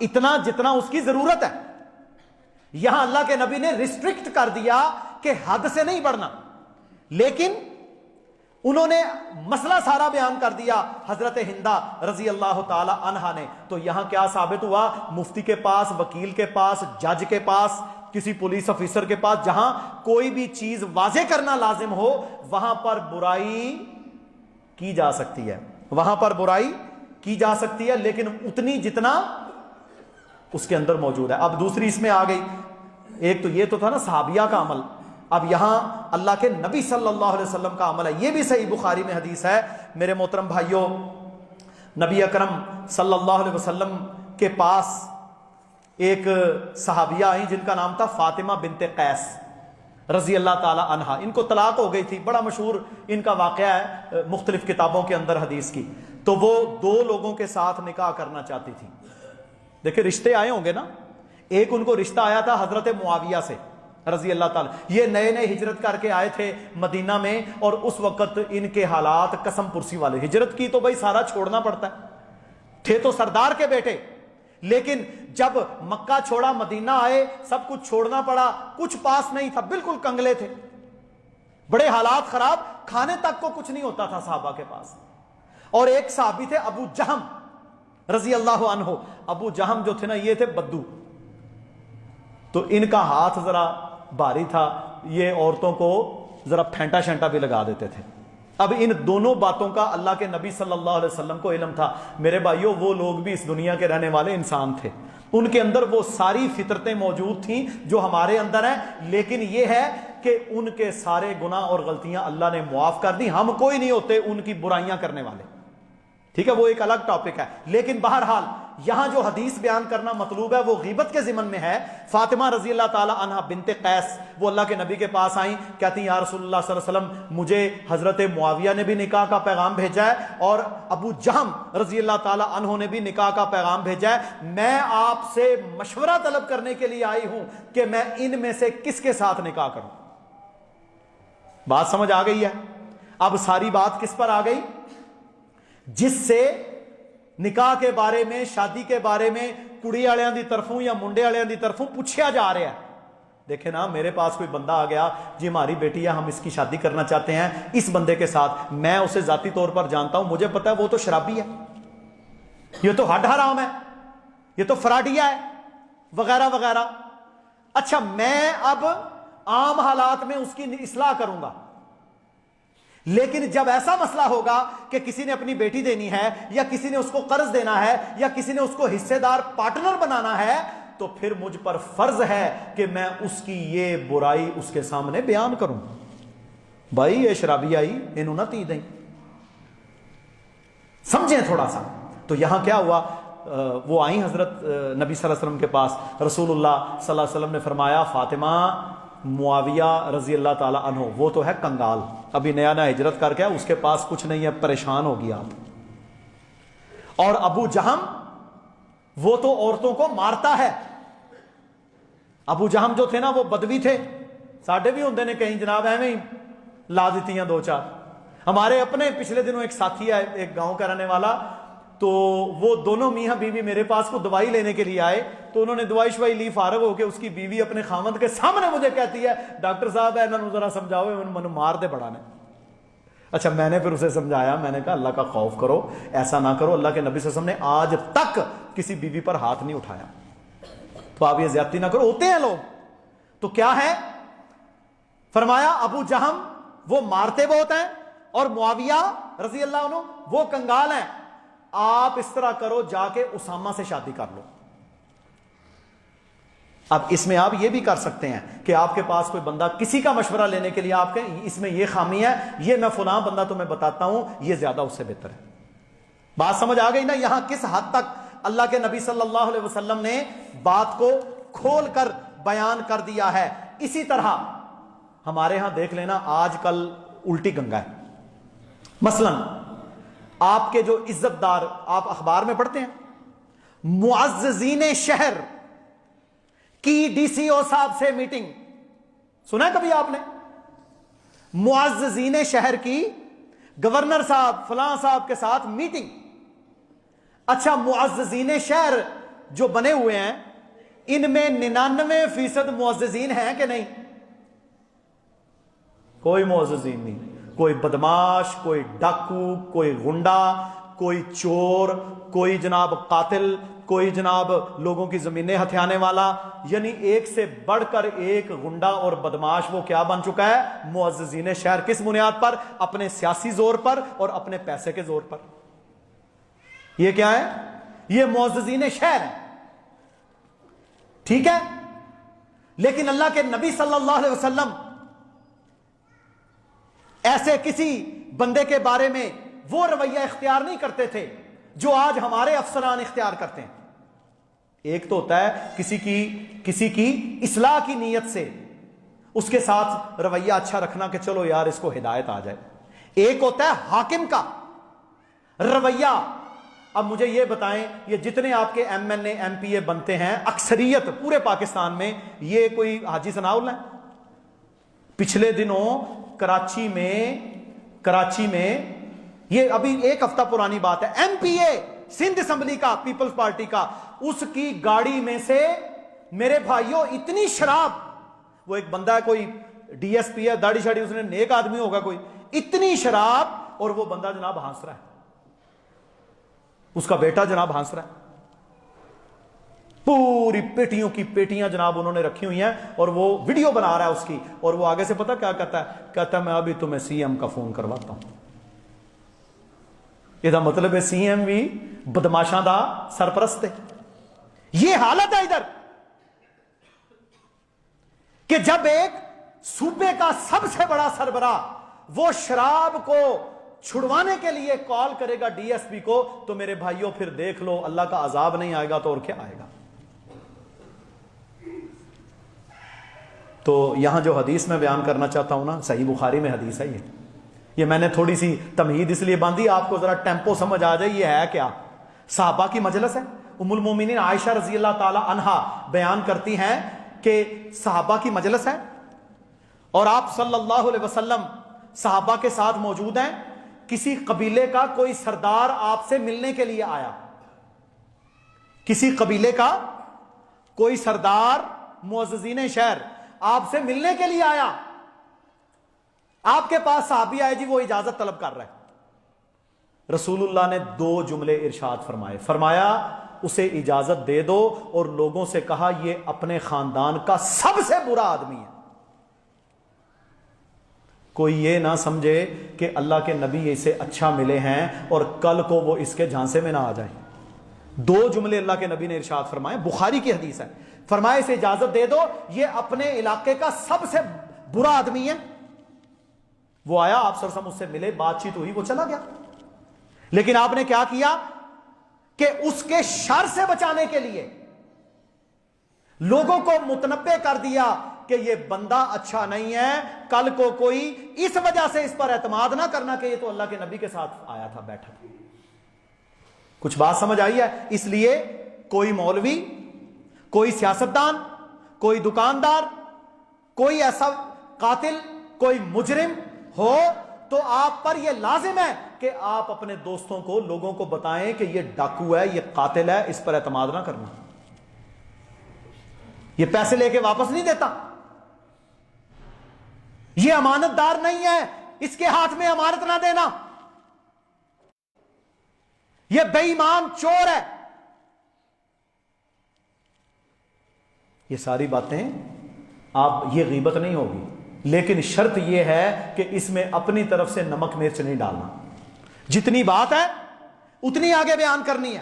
اتنا جتنا اس کی ضرورت ہے. یہاں اللہ کے نبی نے ریسٹرکٹ کر دیا کہ حد سے نہیں بڑھنا، لیکن انہوں نے مسئلہ سارا بیان کر دیا حضرت ہندہ رضی اللہ تعالی عنہا نے. تو یہاں کیا ثابت ہوا؟ مفتی کے پاس، وکیل کے پاس، جج کے پاس، کسی پولیس افیسر کے پاس جہاں کوئی بھی چیز واضح کرنا لازم ہو وہاں پر برائی کی جا سکتی ہے، وہاں پر برائی کی جا سکتی ہے، لیکن اتنی جتنا اس کے اندر موجود ہے. اب دوسری اس میں آ گئی، ایک تو یہ تو تھا نا صحابیہ کا عمل، اب یہاں اللہ کے نبی صلی اللہ علیہ وسلم کا عمل ہے. یہ بھی صحیح بخاری میں حدیث ہے. میرے محترم بھائیوں، نبی اکرم صلی اللہ علیہ وسلم کے پاس ایک صحابیہ آئیں جن کا نام تھا فاطمہ بنت قیس رضی اللہ تعالی عنہا. ان کو طلاق ہو گئی تھی، بڑا مشہور ان کا واقعہ ہے مختلف کتابوں کے اندر حدیث کی. تو وہ 2 لوگوں کے ساتھ نکاح کرنا چاہتی تھی. دیکھیں رشتے آئے ہوں گے نا، ایک ان کو رشتہ آیا تھا حضرت معاویہ سے رضی اللہ تعالی. یہ نئے نئے ہجرت کر کے آئے تھے مدینہ میں اور اس وقت ان کے حالات قسم پرسی والے. ہجرت کی تو بھائی سارا چھوڑنا پڑتا ہے، تھے تو سردار کے بیٹے، لیکن جب مکہ چھوڑا مدینہ آئے سب کچھ چھوڑنا پڑا، کچھ پاس نہیں تھا، بالکل کنگلے تھے، بڑے حالات خراب، کھانے تک کو کچھ نہیں ہوتا تھا صحابہ کے پاس. اور ایک صحابی تھے ابو جہم رضی اللہ عنہ. ابو جہم جو تھے نا یہ تھے بدو، تو ان کا ہاتھ ذرا بھاری تھا، یہ عورتوں کو ذرا پھینٹا شینٹا بھی لگا دیتے تھے. اب ان دونوں باتوں کا اللہ کے نبی صلی اللہ علیہ وسلم کو علم تھا. میرے بھائیوں وہ لوگ بھی اس دنیا کے رہنے والے انسان تھے، ان کے اندر وہ ساری فطرتیں موجود تھیں جو ہمارے اندر ہیں، لیکن یہ ہے کہ ان کے سارے گناہ اور غلطیاں اللہ نے معاف کر دی. ہم کوئی نہیں ہوتے ان کی برائیاں کرنے والے، ٹھیک ہے، وہ ایک الگ ٹاپک ہے. لیکن بہرحال یہاں جو حدیث بیان کرنا مطلوب ہے وہ غیبت کے ضمن میں ہے. فاطمہ رضی اللہ تعالی عنہ بنت قیس وہ اللہ کے نبی کے پاس آئیں، کہتی ہیں یا رسول اللہ صلی اللہ علیہ وسلم مجھے حضرت معاویہ نے بھی نکاح کا پیغام بھیجا ہے اور ابو جہم رضی اللہ تعالی عنہ نے بھی نکاح کا پیغام بھیجا ہے، میں آپ سے مشورہ طلب کرنے کے لیے آئی ہوں کہ میں ان میں سے کس کے ساتھ نکاح کروں. بات سمجھ آ گئی ہے؟ اب ساری بات کس پر آ گئی؟ جس سے نکاح کے بارے میں، شادی کے بارے میں کڑی والوں دی طرفوں یا منڈے والوں دی طرفوں پوچھا جا رہا ہے. دیکھیں نا، میرے پاس کوئی بندہ آ گیا، جی ہماری بیٹی ہے، ہم اس کی شادی کرنا چاہتے ہیں اس بندے کے ساتھ، میں اسے ذاتی طور پر جانتا ہوں، مجھے پتا ہے وہ تو شرابی ہے، یہ تو ہڈ حرام ہے، یہ تو فراڈیا ہے، وغیرہ وغیرہ. اچھا، میں اب عام حالات میں اس کی اصلاح کروں گا، لیکن جب ایسا مسئلہ ہوگا کہ کسی نے اپنی بیٹی دینی ہے، یا کسی نے اس کو قرض دینا ہے، یا کسی نے اس کو حصے دار پارٹنر بنانا ہے، تو پھر مجھ پر فرض ہے کہ میں اس کی یہ برائی اس کے سامنے بیان کروں. بھائی یہ شرابی آئی، انہوں نہ تی دیں. سمجھیں تھوڑا سا. تو یہاں کیا ہوا؟ وہ آئیں حضرت نبی صلی اللہ علیہ وسلم کے پاس. رسول اللہ صلی اللہ علیہ وسلم نے فرمایا، فاطمہ، معاویہ رضی اللہ تعالی عنہ وہ تو ہے کنگال، ابھی نیا نیا ہجرت کر کے اس کے پاس کچھ نہیں ہے، پریشان ہو گیا آپ. اور ابو جہم وہ تو عورتوں کو مارتا ہے. ابو جہم جو تھے نا، وہ بدوی تھے، ساڈے بھی ہوندے نے کہیں جناب ایویں ہی لا دیتی ہیں دو چار. ہمارے اپنے پچھلے دنوں ایک ساتھی ہے، ایک گاؤں کا رہنے والا، تو وہ دونوں میاں بیوی میرے پاس کو دوائی لینے کے لیے آئے، تو انہوں نے دوائی شوائی لی، فارغ ہو کے اس کی بیوی اپنے خامند کے سامنے مجھے کہتی ہے، ڈاکٹر صاحب انہوں نے ذرا سمجھاؤ، من مار دے بڑا نے. اچھا، میں نے پھر اسے سمجھایا، میں نے کہا اللہ کا خوف کرو، ایسا نہ کرو، اللہ کے نبی صلی اللہ علیہ وسلم نے آج تک کسی بیوی پر ہاتھ نہیں اٹھایا، تو آپ یہ زیادتی نہ کرو. ہوتے ہیں لوگ تو کیا ہے؟ فرمایا ابو جہم وہ مارتے بہت ہیں، اور معاویہ رضی اللہ عنہ وہ کنگال ہیں. آپ اس طرح کرو، جا کے اسامہ سے شادی کر لو. اب اس میں آپ یہ بھی کر سکتے ہیں کہ آپ کے پاس کوئی بندہ کسی کا مشورہ لینے کے لیے آپ کے اس میں یہ خامی ہے، یہ میں فلاں بندہ تمہیں بتاتا ہوں، یہ زیادہ اس سے بہتر ہے. بات سمجھ آ گئی نا؟ یہاں کس حد تک اللہ کے نبی صلی اللہ علیہ وسلم نے بات کو کھول کر بیان کر دیا ہے. اسی طرح ہمارے ہاں دیکھ لینا، آج کل الٹی گنگا ہے. مثلا آپ کے جو عزت دار، آپ اخبار میں پڑھتے ہیں، معززین شہر کی ڈی سی او صاحب سے میٹنگ، سنا ہے کبھی آپ نے؟ معززین شہر کی گورنر صاحب فلاں صاحب کے ساتھ میٹنگ. اچھا، معززین شہر جو بنے ہوئے ہیں، ان میں 99% معززین ہیں کہ نہیں؟ کوئی معززین نہیں. کوئی بدماش، کوئی ڈاکو، کوئی غنڈا، کوئی چور، کوئی جناب قاتل، کوئی جناب لوگوں کی زمینیں ہتھیانے والا. یعنی ایک سے بڑھ کر ایک غنڈا اور بدماش وہ کیا بن چکا ہے؟ معززین شہر. کس بنیاد پر؟ اپنے سیاسی زور پر اور اپنے پیسے کے زور پر. یہ کیا ہے؟ یہ معززین شہر ہیں. ٹھیک ہے، لیکن اللہ کے نبی صلی اللہ علیہ وسلم ایسے کسی بندے کے بارے میں وہ رویہ اختیار نہیں کرتے تھے جو آج ہمارے افسران اختیار کرتے ہیں. ایک تو ہوتا ہے کسی کی اصلاح کی نیت سے اس کے ساتھ رویہ اچھا رکھنا کہ چلو یار اس کو ہدایت آ جائے. ایک ہوتا ہے حاکم کا رویہ. اب مجھے یہ بتائیں، یہ جتنے آپ کے M N A M P A بنتے ہیں، اکثریت پورے پاکستان میں، یہ کوئی حاجی ثناء اللہ ہے؟ پچھلے دنوں کراچی میں یہ ابھی ایک ہفتہ پرانی بات ہے، ایم پی اے سندھ اسمبلی کا، پیپلز پارٹی کا، اس کی گاڑی میں سے میرے بھائیوں اتنی شراب، وہ ایک بندہ ہے کوئی ڈی ایس پی ہے، داڑھی شاڑی، اس نے نیک آدمی ہوگا کوئی، اتنی شراب، اور وہ بندہ جناب ہنس رہا ہے، اس کا بیٹا جناب ہنس رہا ہے. پوری پیٹیوں کی پیٹیاں جناب انہوں نے رکھی ہوئی ہیں، اور وہ ویڈیو بنا رہا ہے اس کی، اور وہ آگے سے پتہ کیا کہتا ہے میں ابھی تمہیں سی ایم کا فون کرواتا ہوں. یہ مطلب ہے سی ایم بھی بدماشاں دا سرپرست ہے. یہ حالت ہے ادھر کہ جب ایک صوبے کا سب سے بڑا سربراہ وہ شراب کو چھڑوانے کے لیے کال کرے گا ڈی ایس پی کو، تو میرے بھائیوں پھر دیکھ لو اللہ کا عذاب نہیں آئے گا تو اور کیا آئے گا. تو یہاں جو حدیث میں بیان کرنا چاہتا ہوں نا، صحیح بخاری میں حدیث ہے. یہ میں نے تھوڑی سی تمہید اس لیے باندھی آپ کو ذرا ٹیمپو سمجھ آ جائے یہ ہے کیا. صحابہ کی مجلس ہے. ام المومنین عائشہ رضی اللہ تعالی عنہا بیان کرتی ہیں کہ صحابہ کی مجلس ہے، اور آپ صلی اللہ علیہ وسلم صحابہ کے ساتھ موجود ہیں، کسی قبیلے کا کوئی سردار آپ سے ملنے کے لیے آیا، کسی قبیلے کا کوئی سردار معززین شہر آپ سے ملنے کے لیے آیا، آپ کے پاس صحابی آئے، جی وہ اجازت طلب کر رہا ہے، رسول اللہ نے 2 جملے ارشاد فرمائے، فرمایا اسے اجازت دے دو، اور لوگوں سے کہا یہ اپنے خاندان کا سب سے برا آدمی ہے، کوئی یہ نہ سمجھے کہ اللہ کے نبی اسے اچھا ملے ہیں اور کل کو وہ اس کے جھانسے میں نہ آ جائیں۔ 2 جملے اللہ کے نبی نے ارشاد فرمائے، بخاری کی حدیث ہے، فرمائے اسے اجازت دے دو، یہ اپنے علاقے کا سب سے برا آدمی ہے۔ وہ آیا، آپ صلی اللہ علیہ وسلم اس سے ملے، بات چیت ہوئی، وہ چلا گیا، لیکن آپ نے کیا کیا کہ اس کے شر سے بچانے کے لیے لوگوں کو متنبع کر دیا کہ یہ بندہ اچھا نہیں ہے، کل کو کوئی اس وجہ سے اس پر اعتماد نہ کرنا کہ یہ تو اللہ کے نبی کے ساتھ آیا تھا، بیٹھا تھا۔ کچھ بات سمجھ آئی ہے؟ اس لیے کوئی مولوی، کوئی سیاستدان، کوئی دکاندار، کوئی ایسا قاتل، کوئی مجرم ہو تو آپ پر یہ لازم ہے کہ آپ اپنے دوستوں کو، لوگوں کو بتائیں کہ یہ ڈاکو ہے، یہ قاتل ہے، اس پر اعتماد نہ کرنا، یہ پیسے لے کے واپس نہیں دیتا، یہ امانت دار نہیں ہے، اس کے ہاتھ میں امانت نہ دینا، یہ بے ایمان چور ہے۔ یہ ساری باتیں آپ، یہ غیبت نہیں ہوگی، لیکن شرط یہ ہے کہ اس میں اپنی طرف سے نمک مرچ نہیں ڈالنا، جتنی بات ہے اتنی آگے بیان کرنی ہے۔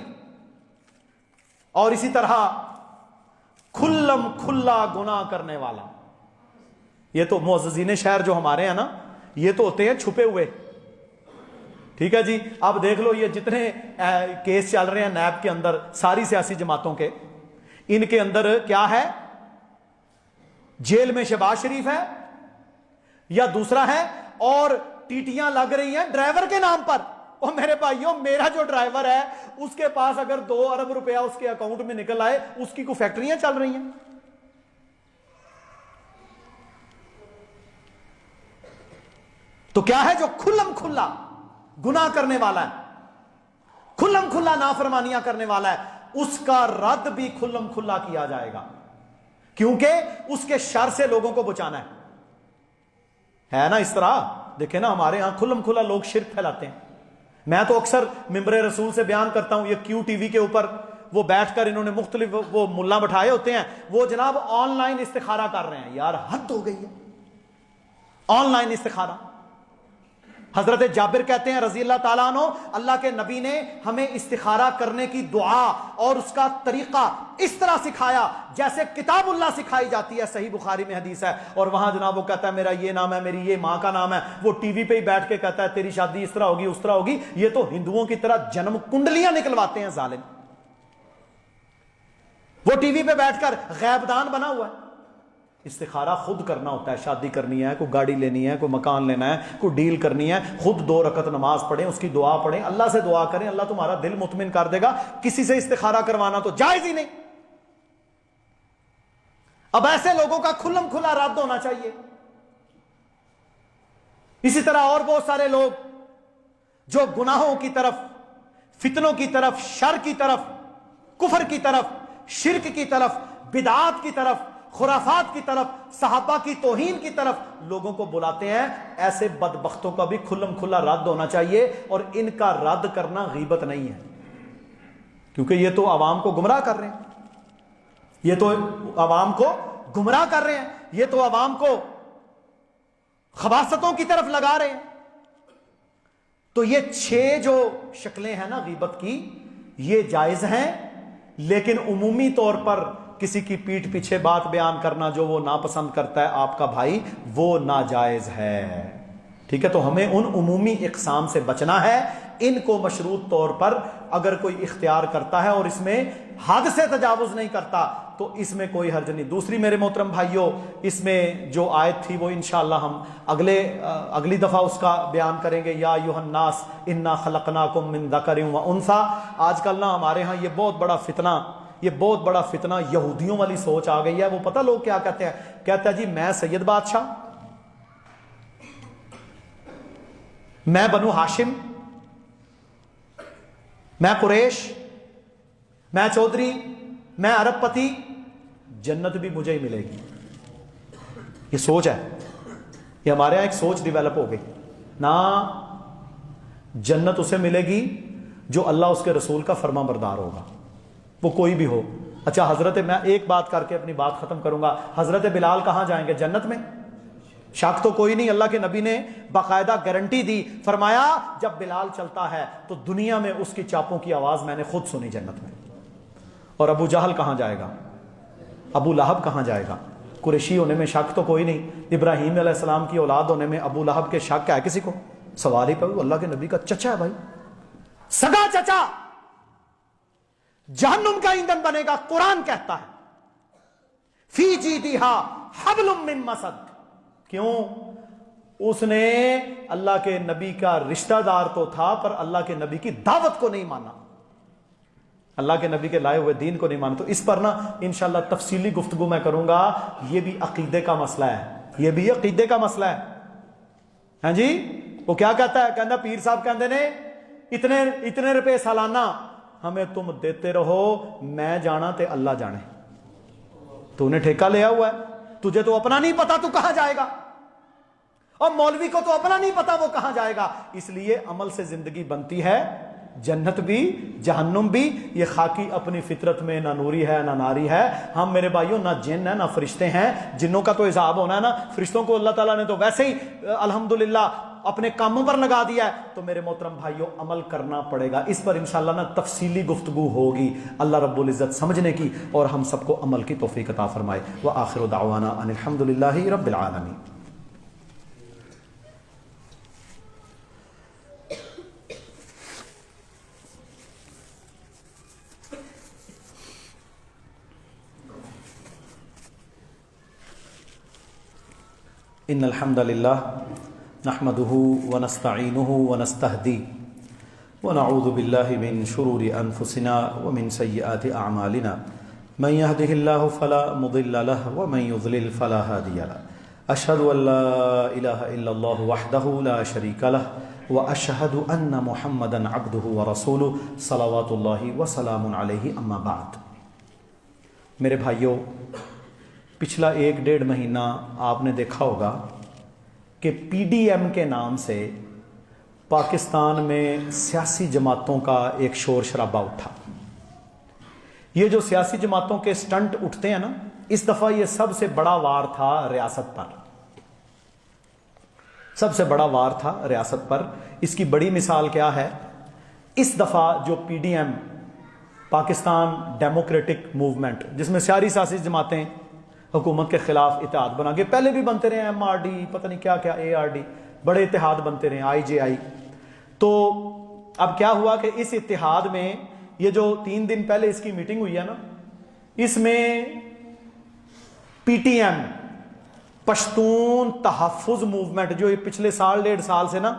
اور اسی طرح کھلم کھلا گناہ کرنے والا، یہ تو معززین شہر جو ہمارے ہیں نا، یہ تو ہوتے ہیں چھپے ہوئے، ٹھیک ہے جی۔ اب دیکھ لو یہ جتنے کیس چل رہے ہیں نیب کے اندر، ساری سیاسی جماعتوں کے، ان کے اندر کیا ہے؟ جیل میں شہباز شریف ہے یا دوسرا ہے، اور ٹیٹیاں لگ رہی ہیں ڈرائیور کے نام پر۔ اور میرے بھائیوں، میرا جو ڈرائیور ہے اس کے پاس اگر 2 ارب روپیہ اس کے اکاؤنٹ میں نکل آئے، اس کی کوئی فیکٹریاں چل رہی ہیں؟ تو کیا ہے جو کھلم کھلا گناہ کرنے والا ہے، کھلم کھلا نافرمانیاں کرنے والا ہے، اس کا رد بھی کھلم کھلا کیا جائے گا، کیونکہ اس کے شر سے لوگوں کو بچانا ہے نا۔ اس طرح دیکھیں نا، ہمارے ہاں کھلم کھلا لوگ شرک پھیلاتے ہیں۔ میں تو اکثر ممبر رسول سے بیان کرتا ہوں، یہ کیو ٹی وی کے اوپر وہ بیٹھ کر انہوں نے مختلف وہ ملا بٹھائے ہوتے ہیں، وہ جناب آن لائن استخارہ کر رہے ہیں۔ یار حد ہو گئی ہے، آن لائن استخارہ۔ حضرت جابر کہتے ہیں رضی اللہ تعالیٰ عنہ، اللہ کے نبی نے ہمیں استخارہ کرنے کی دعا اور اس کا طریقہ اس طرح سکھایا جیسے کتاب اللہ سکھائی جاتی ہے، صحیح بخاری میں حدیث ہے۔ اور وہاں جناب وہ کہتا ہے میرا یہ نام ہے، میری یہ ماں کا نام ہے، وہ ٹی وی پہ ہی بیٹھ کے کہتا ہے تیری شادی اس طرح ہوگی اس طرح ہوگی۔ یہ تو ہندوؤں کی طرح جنم کنڈلیاں نکلواتے ہیں ظالم، وہ ٹی وی پہ بیٹھ کر غیب دان بنا ہوا ہے۔ استخارہ خود کرنا ہوتا ہے، شادی کرنی ہے، کوئی گاڑی لینی ہے، کوئی مکان لینا ہے، کوئی ڈیل کرنی ہے، خود 2 رکعت نماز پڑھیں، اس کی دعا پڑھیں، اللہ سے دعا کریں، اللہ تمہارا دل مطمئن کر دے گا۔ کسی سے استخارہ کروانا تو جائز ہی نہیں۔ اب ایسے لوگوں کا کھلم کھلا رد ہونا چاہیے۔ اسی طرح اور بہت سارے لوگ جو گناہوں کی طرف، فتنوں کی طرف، شر کی طرف، کفر کی طرف، شرک کی طرف، بدعات کی طرف، خرافات کی طرف، صحابہ کی توہین کی طرف لوگوں کو بلاتے ہیں، ایسے بدبختوں کا بھی کھلم کھلا رد ہونا چاہیے۔ اور ان کا رد کرنا غیبت نہیں ہے، کیونکہ یہ تو عوام کو گمراہ کر رہے ہیں، یہ تو عوام کو گمراہ کر رہے ہیں، یہ تو عوام کو خباثتوں کی طرف لگا رہے ہیں۔ تو یہ 6 جو شکلیں ہیں نا غیبت کی، یہ جائز ہیں، لیکن عمومی طور پر کسی کی پیٹھ پیچھے بات بیان کرنا جو وہ ناپسند کرتا ہے آپ کا بھائی، وہ ناجائز ہے، ٹھیک ہے۔ تو ہمیں ان عمومی اقسام سے بچنا ہے۔ ان کو مشروط طور پر اگر کوئی اختیار کرتا ہے اور اس میں حد سے تجاوز نہیں کرتا تو اس میں کوئی حرج نہیں۔ دوسری میرے محترم بھائیوں، اس میں جو آیت تھی وہ انشاءاللہ ہم اگلی دفعہ اس کا بیان کریں گے۔ یا ایھا الناس انا خلقناکم من ذکر و انثی۔ آج کل نا ہمارے ہاں یہ بہت بڑا فتنہ یہودیوں والی سوچ آ گئی ہے۔ وہ پتہ لوگ کیا کہتے ہیں؟ کہتا ہے جی میں سید بادشاہ، میں بنو ہاشم، میں قریش، میں چودھری، میں ارب پتی، جنت بھی مجھے ہی ملے گی. یہ سوچ ہے، یہ ہمارے یہاں ایک سوچ ڈیولپ ہو گئی نا. جنت اسے ملے گی جو اللہ اس کے رسول کا فرما بردار ہوگا، وہ کوئی بھی ہو. اچھا حضرت، میں ایک بات کر کے اپنی بات ختم کروں گا. حضرت بلال کہاں جائیں گے؟ جنت میں. شک تو کوئی نہیں. اللہ کے نبی نے باقاعدہ گارنٹی دی، فرمایا جب بلال چلتا ہے تو دنیا میں اس کی چاپوں کی آواز میں نے خود سنی جنت میں. اور ابو جہل کہاں جائے گا؟ ابو لہب کہاں جائے گا؟ قریشی ہونے میں شک تو کوئی نہیں. ابراہیم علیہ السلام کی اولاد ہونے میں ابو لہب کے شک ہے کسی کو؟ سوال ہی پہ. اللہ کے نبی کا چچا ہے بھائی، سگا چچا. جہنم کا ایندھن بنے گا. قرآن کہتا ہے فی جیدہا حبل من مسد. کیوں؟ اس نے اللہ کے نبی کا رشتہ دار تو تھا پر اللہ کے نبی کی دعوت کو نہیں مانا، اللہ کے نبی کے لائے ہوئے دین کو نہیں مانا. تو اس پر نا انشاءاللہ تفصیلی گفتگو میں کروں گا. یہ بھی عقیدے کا مسئلہ ہے، یہ بھی عقیدے کا مسئلہ ہے. ہاں جی، وہ کیا کہتا ہے؟ کہنا پیر صاحب کہندے نے اتنے روپے سالانہ ہمیں تم دیتے رہو، میں جانا تے اللہ جانے. تو نے ٹھیکہ لیا ہوا ہے، تجھے تو اپنا نہیں پتا تو کہاں جائے گا، اور مولوی کو تو اپنا نہیں پتا وہ کہاں جائے گا. اس لیے عمل سے زندگی بنتی ہے. جنت بھی جہنم بھی یہ خاکی اپنی فطرت میں نہ نوری ہے نہ ناری ہے. ہم میرے بھائیوں نہ جن ہیں نہ فرشتے ہیں. جنوں کا تو عذاب ہونا ہے نا، فرشتوں کو اللہ تعالیٰ نے تو ویسے ہی الحمدللہ اپنے کاموں پر لگا دیا ہے. تو میرے محترم بھائیوں عمل کرنا پڑے گا. اس پر انشاءاللہ نا تفصیلی گفتگو ہوگی. اللہ رب العزت سمجھنے کی اور ہم سب کو عمل کی توفیق عطا فرمائے. وآخر دعوانا ان الحمدللہ رب العالمین. ان الحمد للہ نحمده ونستعینه ونستهدیه ونعوذ باللہ من شرور انفسنا ومن سیئات اعمالنا من يهده الله فلا مضل له ومن يضلل فلا هادي له. اشهد ان لا اله الا الله وحده لا شريك له واشهد ان محمدا عبده ورسوله صلوات اللہ وسلام علیہ. اما بعد. میرے بھائیوں، پچھلا 1-1.5 مہینہ آپ نے دیکھا ہوگا کہ پی ڈی ایم کے نام سے پاکستان میں سیاسی جماعتوں کا ایک شور شرابہ اٹھا. یہ جو سیاسی جماعتوں کے سٹنٹ اٹھتے ہیں نا، اس دفعہ یہ سب سے بڑا وار تھا ریاست پر. سب سے بڑا وار تھا ریاست پر. اس کی بڑی مثال کیا ہے؟ اس دفعہ جو P D M Pakistan Democratic Movement, جس میں ساری سیاسی جماعتیں حکومت کے خلاف اتحاد بنا کے، پہلے بھی بنتے رہے ہیں، ایم آر ڈی، پتہ نہیں کیا کیا، اے آر ڈی، بڑے اتحاد بنتے رہے، آئی جے آئی. تو اب کیا ہوا کہ اس اتحاد میں یہ جو 3 دن پہلے اس کی میٹنگ ہوئی ہے نا، اس میں پی ٹی ایم پشتون تحفظ موومنٹ، جو یہ پچھلے 1.5 سال سے نا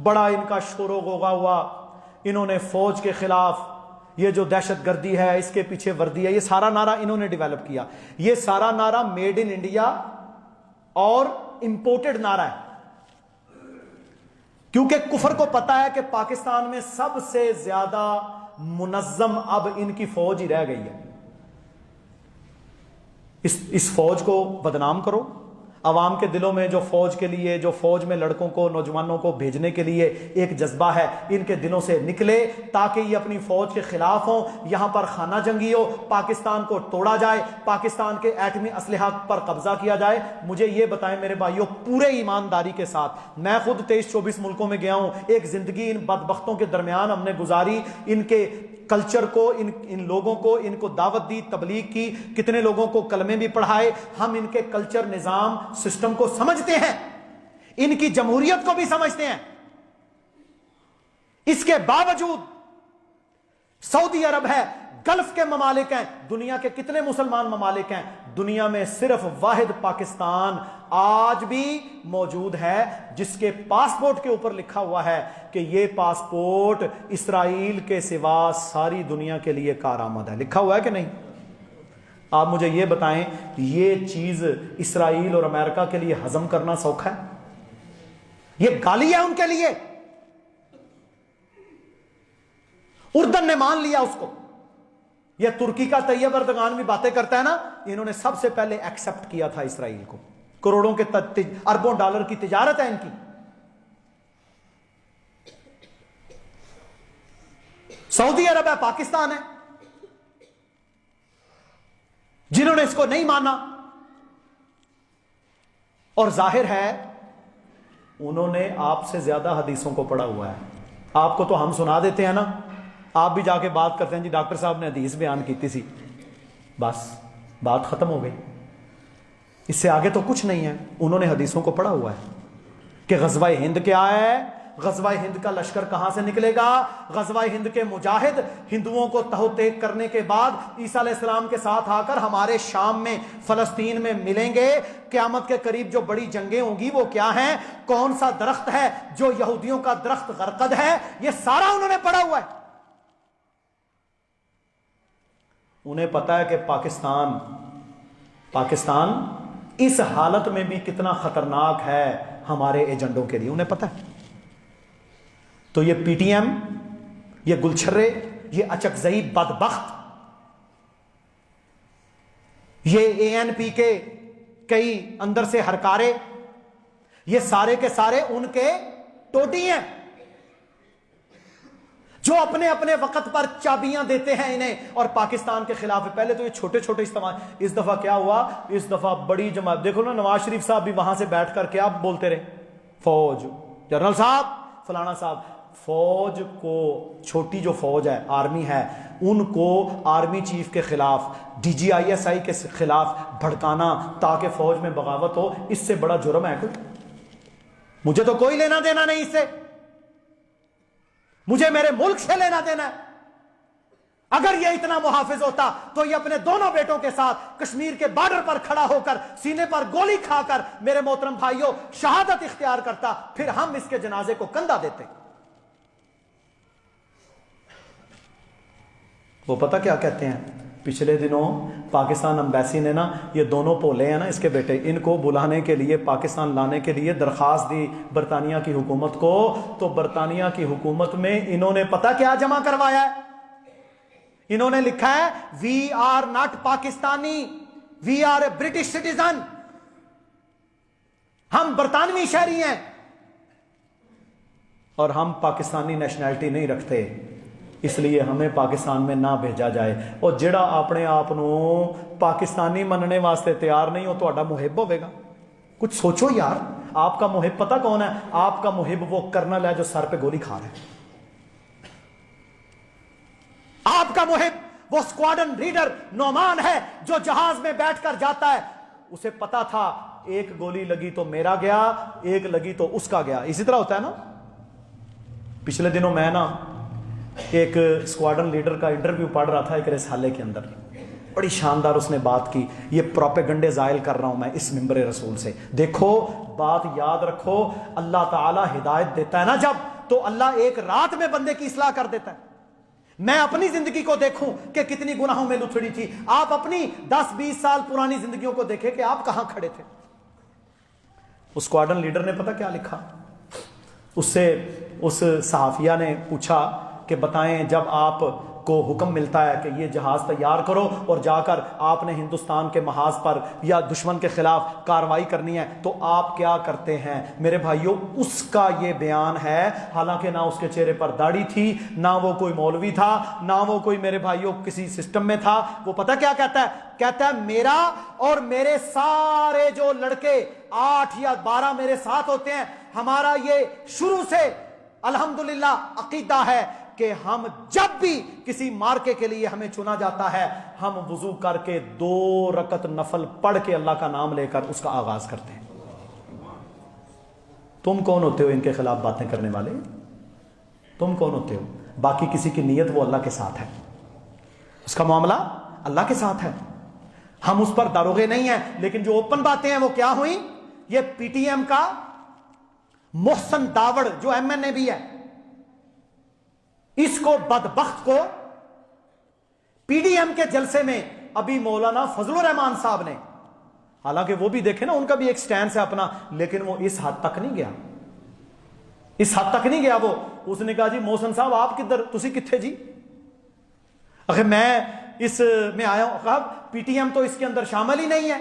بڑا ان کا شور و غوغا ہوا، انہوں نے فوج کے خلاف، یہ جو دہشت گردی ہے اس کے پیچھے وردی ہے، یہ سارا نعرہ انہوں نے ڈیولپ کیا. یہ سارا نعرہ میڈ ان انڈیا اور امپورٹڈ نعرہ ہے، کیونکہ کفر کو پتا ہے کہ پاکستان میں سب سے زیادہ منظم اب ان کی فوج ہی رہ گئی ہے. اس فوج کو بدنام کرو. عوام کے دلوں میں جو فوج کے لیے، جو فوج میں لڑکوں کو، نوجوانوں کو بھیجنے کے لیے ایک جذبہ ہے، ان کے دلوں سے نکلے تاکہ یہ اپنی فوج کے خلاف ہوں، یہاں پر خانہ جنگی ہو، پاکستان کو توڑا جائے، پاکستان کے ایٹمی اسلحہ پر قبضہ کیا جائے. مجھے یہ بتائیں میرے بھائیوں پورے ایمانداری کے ساتھ، میں خود 23-24 ملکوں میں گیا ہوں، ایک زندگی ان بدبختوں کے درمیان ہم نے گزاری، ان کے کلچر کو، ان لوگوں کو، ان کو دعوت دی، تبلیغ کی، کتنے لوگوں کو کلمے بھی پڑھائے. ہم ان کے کلچر، نظام، سسٹم کو سمجھتے ہیں، ان کی جمہوریت کو بھی سمجھتے ہیں. اس کے باوجود سعودی عرب ہے، گلف کے ممالک ہیں، دنیا کے کتنے مسلمان ممالک ہیں، دنیا میں صرف واحد پاکستان آج بھی موجود ہے جس کے پاسپورٹ کے اوپر لکھا ہوا ہے کہ یہ پاسپورٹ اسرائیل کے سوا ساری دنیا کے لیے کارآمد ہے. لکھا ہوا ہے کہ نہیں؟ آپ مجھے یہ بتائیں، یہ چیز اسرائیل اور امریکہ کے لیے ہضم کرنا سوکھا ہے؟ یہ گالی ہے ان کے لیے. اردن نے مان لیا اس کو. یہ ترکی کا طیب اردگان بھی باتیں کرتا ہے نا, انہوں نے سب سے پہلے ایکسپٹ کیا تھا اسرائیل کو. کروڑوں کے اربوں ڈالر کی تجارت ہے ان کی. سعودی عرب ہے, پاکستان ہے, جنہوں نے اس کو نہیں مانا. اور ظاہر ہے انہوں نے آپ سے زیادہ حدیثوں کو پڑھا ہوا ہے. آپ کو تو ہم سنا دیتے ہیں نا, آپ بھی جا کے بات کرتے ہیں جی ڈاکٹر صاحب نے حدیث بیان کی تھی, بس بات ختم ہو گئی. اس سے آگے تو کچھ نہیں ہے. انہوں نے حدیثوں کو پڑھا ہوا ہے کہ غزوہ ہند کیا ہے, غزوہ ہند کا لشکر کہاں سے نکلے گا, غزوہ ہند کے مجاہد ہندوؤں کو تہو تیگ کرنے کے بعد عیسیٰ علیہ السلام کے ساتھ آ کر ہمارے شام میں فلسطین میں ملیں گے. قیامت کے قریب جو بڑی جنگیں ہوں گی وہ کیا ہیں, کون سا درخت ہے جو یہودیوں کا درخت غرقد ہے, یہ سارا انہوں نے پڑھا ہوا ہے. انہیں پتا ہے کہ پاکستان اس حالت میں بھی کتنا خطرناک ہے ہمارے ایجنڈوں کے لیے, انہیں پتا ہے. تو یہ پی ٹی ایم, یہ گلچھرے, یہ اچکزئی بدبخت, یہ اے این پی کے کئی اندر سے ہرکارے, یہ سارے کے سارے ان کے ٹوٹی ہیں جو اپنے اپنے وقت پر چابیاں دیتے ہیں انہیں اور پاکستان کے خلاف. پہلے تو یہ چھوٹے چھوٹے استعمال, اس دفعہ کیا ہوا, اس دفعہ بڑی جماعت. دیکھو نا نواز شریف صاحب بھی وہاں سے بیٹھ کر کیا بولتے رہے, فوج, جنرل صاحب, فلانا صاحب. فوج کو, چھوٹی جو فوج ہے, آرمی ہے, ان کو آرمی چیف کے خلاف, D G I S I کے خلاف بھڑکانا تاکہ فوج میں بغاوت ہو, اس سے بڑا جرم ہے کوئی؟ مجھے تو کوئی لینا دینا نہیں اس سے, مجھے میرے ملک سے لینا دینا ہے. اگر یہ اتنا محافظ ہوتا تو یہ اپنے دونوں بیٹوں کے ساتھ کشمیر کے بارڈر پر کھڑا ہو کر سینے پر گولی کھا کر میرے محترم بھائیوں شہادت اختیار کرتا, پھر ہم اس کے جنازے کو کندھا دیتے. وہ پتہ کیا کہتے ہیں, پچھلے دنوں پاکستان امبیسی نے نا, یہ دونوں پولے ہیں نا اس کے بیٹے, ان کو بلانے کے لیے, پاکستان لانے کے لیے درخواست دی برطانیہ کی حکومت کو. تو برطانیہ کی حکومت میں انہوں نے پتہ کیا جمع کروایا ہے, انہوں نے لکھا ہے we are not Pakistani, we are a British citizen, ہم برطانوی شہری ہیں اور ہم پاکستانی نیشنلٹی نہیں رکھتے, اس لیے ہمیں پاکستان میں نہ بھیجا جائے. اور جڑا اپنے آپ پاکستانی مننے واسطے تیار نہیں ہو تو آڈا محب ہوئے گا. کچھ سوچو یار, آپ کا محب پتہ کون ہے؟ آپ کا محب وہ کرنل ہے جو سر پہ گولی کھا رہا ہے. آپ کا محب وہ اسکواڈن لیڈر نعمان ہے جو جہاز میں بیٹھ کر جاتا ہے, اسے پتا تھا ایک گولی لگی تو میرا گیا, ایک لگی تو اس کا گیا. اسی طرح ہوتا ہے نا. پچھلے دنوں میں نا ایک اسکواڈن لیڈر کا انٹرویو پڑھ رہا تھا ایک رسالے کے اندر, بڑی شاندار اس نے بات کی. یہ پروپیگنڈے زائل کر رہا ہوں میں اس منبر رسول سے. دیکھو بات یاد رکھو, اللہ تعالی ہدایت دیتا ہے نا جب, تو اللہ ایک رات میں بندے کی اصلاح کر دیتا ہے. میں اپنی زندگی کو دیکھوں کہ کتنی گناہوں میں لتھڑی تھی, آپ اپنی 10-20 سال پرانی زندگیوں کو دیکھیں کہ آپ کہاں کھڑے تھے. اس اسکواڈن لیڈر نے پتہ کیا لکھا, اس سے اس صحافیہ نے پوچھا کہ بتائیں جب آپ کو حکم ملتا ہے کہ یہ جہاز تیار کرو اور جا کر آپ نے ہندوستان کے محاذ پر یا دشمن کے خلاف کارروائی کرنی ہے تو آپ کیا کرتے ہیں؟ میرے بھائیوں اس کا یہ بیان ہے, حالانکہ نہ اس کے چہرے پر داڑھی تھی, نہ وہ کوئی مولوی تھا, نہ وہ کوئی میرے بھائیوں کسی سسٹم میں تھا. وہ پتہ کیا کہتا ہے؟ کہتا ہے میرا اور میرے سارے جو لڑکے 8 یا 12 میرے ساتھ ہوتے ہیں, ہمارا یہ شروع سے الحمدللہ عقیدہ ہے کہ ہم جب بھی کسی مارکے کے لیے ہمیں چنا جاتا ہے, ہم وضو کر کے 2 رکعت نفل پڑھ کے اللہ کا نام لے کر اس کا آغاز کرتے ہیں. تم کون ہوتے ہو ان کے خلاف باتیں کرنے والے؟ تم کون ہوتے ہو؟ باقی کسی کی نیت وہ اللہ کے ساتھ ہے, اس کا معاملہ اللہ کے ساتھ ہے. ہم اس پر داروغے نہیں ہیں. لیکن جو اوپن باتیں ہیں وہ کیا ہوئیں؟ یہ پی ٹی ایم کا محسن داوڑ جو ایم این اے بھی ہے, اس کو بدبخت کو پی ڈی ایم کے جلسے میں ابھی مولانا فضل الرحمان صاحب نے, حالانکہ وہ بھی دیکھیں نا ان کا بھی ایک سٹینس ہے اپنا, لیکن وہ اس حد تک نہیں گیا, اس حد تک نہیں گیا وہ. اس نے کہا جی محسن صاحب آپ کدھر, تسی کتھے جی, اگر میں اس میں آیا ہوں، کہا پی ٹی ایم تو اس کے اندر شامل ہی نہیں ہے،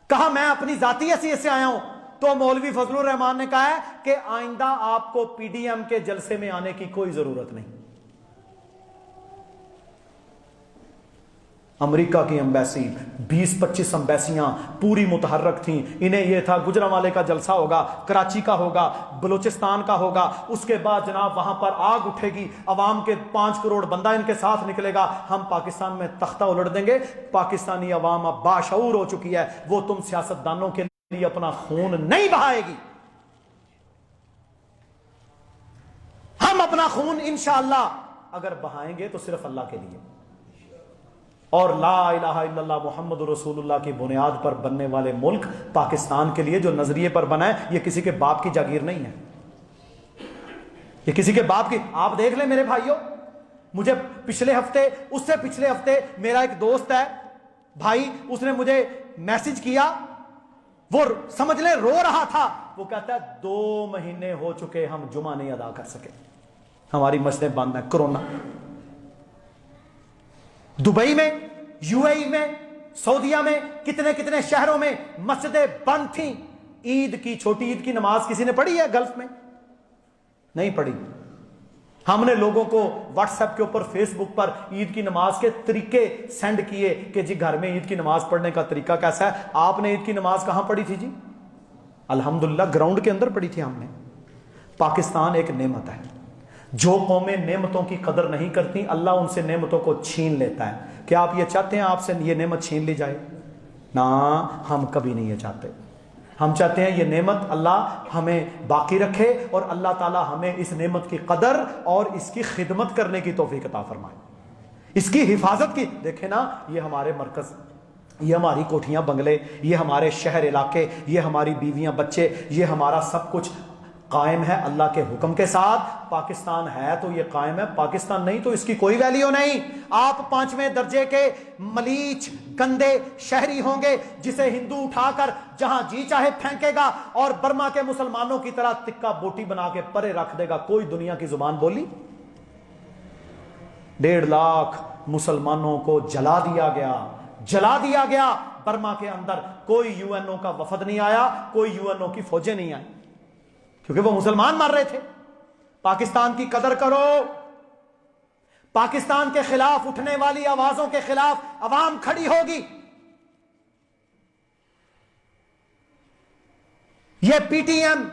کہا میں اپنی ذاتی حیثیت سے آیا ہوں، تو مولوی فضل الرحمان نے کہا ہے کہ آئندہ آپ کو پی ڈی ایم کے جلسے میں آنے کی کوئی ضرورت نہیں۔ امریکہ کی امبیسی 20-25 امبیسیاں پوری متحرک تھیں، انہیں یہ تھا گجرانوالے کا جلسہ ہوگا، کراچی کا ہوگا، بلوچستان کا ہوگا، اس کے بعد جناب وہاں پر آگ اٹھے گی، عوام کے 5 کروڑ بندہ ان کے ساتھ نکلے گا، ہم پاکستان میں تختہ الٹ دیں گے۔ پاکستانی عوام اب باشعور ہو چکی ہے، وہ تم سیاستدانوں کے لیے اپنا خون نہیں بہائے گی، ہم اپنا خون انشاءاللہ اگر بہائیں گے تو صرف اللہ کے لیے، اور لا الہ الا اللہ محمد رسول اللہ کی بنیاد پر بننے والے ملک پاکستان کے لیے جو نظریے پر بنا ہے، یہ کسی کے باپ کی جاگیر نہیں ہے، یہ کسی کے باپ کی۔ آپ دیکھ لیں میرے بھائیوں، مجھے پچھلے ہفتے، اس سے پچھلے ہفتے میرا ایک دوست ہے بھائی، اس نے مجھے میسج کیا، وہ سمجھ لیں رو رہا تھا، وہ کہتا ہے 2 مہینے ہو چکے ہم جمعہ نہیں ادا کر سکے، ہماری مسجدیں بند ہیں، کرونا۔ دبئی میں، یو اے ای میں، سعودیہ میں، کتنے شہروں میں مسجدیں بند تھیں۔ عید کی، چھوٹی عید کی نماز کسی نے پڑھی ہے گلف میں؟ نہیں پڑھی۔ ہم نے لوگوں کو واٹس ایپ کے اوپر، فیس بک پر عید کی نماز کے طریقے سینڈ کیے کہ جی گھر میں عید کی نماز پڑھنے کا طریقہ کیسا ہے۔ آپ نے عید کی نماز کہاں پڑھی تھی جی؟ الحمدللہ گراؤنڈ کے اندر پڑھی تھی ہم نے۔ پاکستان ایک نعمت ہے، جو قومیں نعمتوں کی قدر نہیں کرتی اللہ ان سے نعمتوں کو چھین لیتا ہے۔ کیا آپ یہ چاہتے ہیں آپ سے یہ نعمت چھین لی جائے؟ نہ، ہم کبھی نہیں یہ چاہتے۔ ہم چاہتے ہیں یہ نعمت اللہ ہمیں باقی رکھے، اور اللہ تعالی ہمیں اس نعمت کی قدر اور اس کی خدمت کرنے کی توفیق عطا فرمائے، اس کی حفاظت کی۔ دیکھیں نا، یہ ہمارے مرکز، یہ ہماری کوٹھیاں بنگلے، یہ ہمارے شہر علاقے، یہ ہماری بیویاں بچے، یہ ہمارا سب کچھ قائم ہے اللہ کے حکم کے ساتھ۔ پاکستان ہے تو یہ قائم ہے، پاکستان نہیں تو اس کی کوئی ویلیو نہیں۔ آپ 5ویں درجے کے ملیچ گندے شہری ہوں گے جسے ہندو اٹھا کر جہاں جی چاہے پھینکے گا، اور برما کے مسلمانوں کی طرح تکا بوٹی بنا کے پرے رکھ دے گا۔ کوئی دنیا کی زبان بولی؟ 1.5 لاکھ مسلمانوں کو جلا دیا گیا برما کے اندر۔ کوئی یو این او کا وفد نہیں آیا، کوئی یو این او کی فوجیں نہیں آئی، کیونکہ وہ مسلمان مر رہے تھے۔ پاکستان کی قدر کرو، پاکستان کے خلاف اٹھنے والی آوازوں کے خلاف عوام کھڑی ہوگی۔ یہ پی ٹی ایم،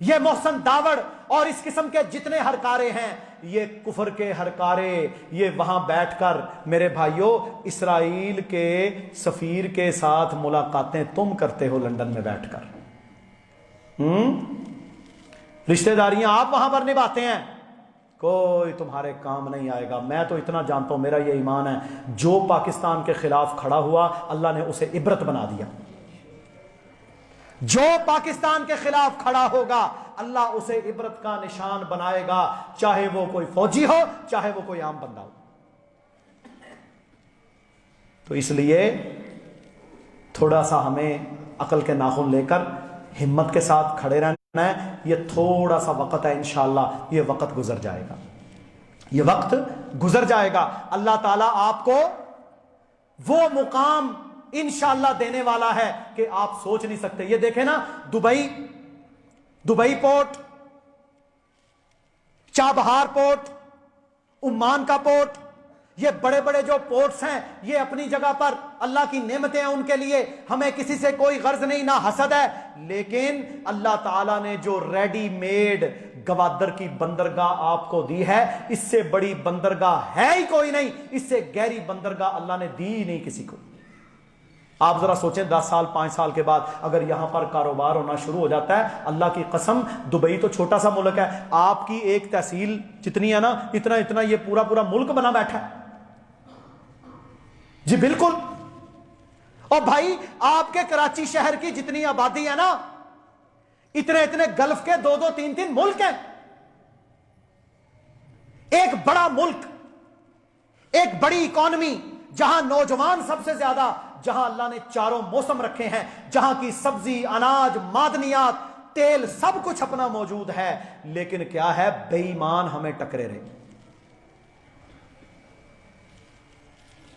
یہ محسن داوڑ اور اس قسم کے جتنے ہرکارے ہیں، یہ کفر کے ہرکارے، یہ وہاں بیٹھ کر میرے بھائیوں اسرائیل کے سفیر کے ساتھ ملاقاتیں تم کرتے ہو لندن میں بیٹھ کر، رشتہ داریاں آپ وہاں پر نبھاتے ہیں، کوئی تمہارے کام نہیں آئے گا۔ میں تو اتنا جانتا ہوں، میرا یہ ایمان ہے، جو پاکستان کے خلاف کھڑا ہوا اللہ نے اسے عبرت بنا دیا۔ جو پاکستان کے خلاف کھڑا ہوگا اللہ اسے عبرت کا نشان بنائے گا، چاہے وہ کوئی فوجی ہو، چاہے وہ کوئی عام بندہ ہو۔ تو اس لیے تھوڑا سا ہمیں عقل کے ناخن لے کر ہمت کے ساتھ کھڑے رہنا ہے۔ یہ تھوڑا سا وقت ہے، انشاءاللہ یہ وقت گزر جائے گا، یہ وقت گزر جائے گا۔ اللہ تعالیٰ آپ کو وہ مقام انشاءاللہ دینے والا ہے کہ آپ سوچ نہیں سکتے۔ یہ دیکھیں نا، Dubai port, Chabahar port, Oman کا پورٹ، یہ بڑے بڑے جو پورٹس ہیں یہ اپنی جگہ پر اللہ کی نعمتیں ہیں، ان کے لیے ہمیں کسی سے کوئی غرض نہیں، نہ حسد ہے، لیکن اللہ تعالیٰ نے جو ریڈی میڈ گوادر کی بندرگاہ آپ کو دی ہے، اس سے بڑی بندرگاہ ہے ہی کوئی نہیں، اس سے گہری بندرگاہ اللہ نے دی ہی نہیں کسی کو۔ آپ ذرا سوچیں 10 سال 5 سال کے بعد اگر یہاں پر کاروبار ہونا شروع ہو جاتا ہے، اللہ کی قسم، دبئی تو چھوٹا سا ملک ہے، آپ کی ایک تحصیل جتنی ہے نا، اتنا یہ پورا ملک بنا بیٹھا ہے جی، بالکل۔ اور بھائی آپ کے کراچی شہر کی جتنی آبادی ہے نا، اتنے گلف کے 2 3 ملک ہیں۔ ایک بڑا ملک، ایک بڑی اکانومی، جہاں نوجوان سب سے زیادہ، جہاں اللہ نے 4 موسم رکھے ہیں، جہاں کی سبزی، اناج، معدنیات، تیل، سب کچھ اپنا موجود ہے، لیکن کیا ہے، بے ایمان ہمیں ٹکرے رہے۔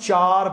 4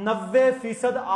90%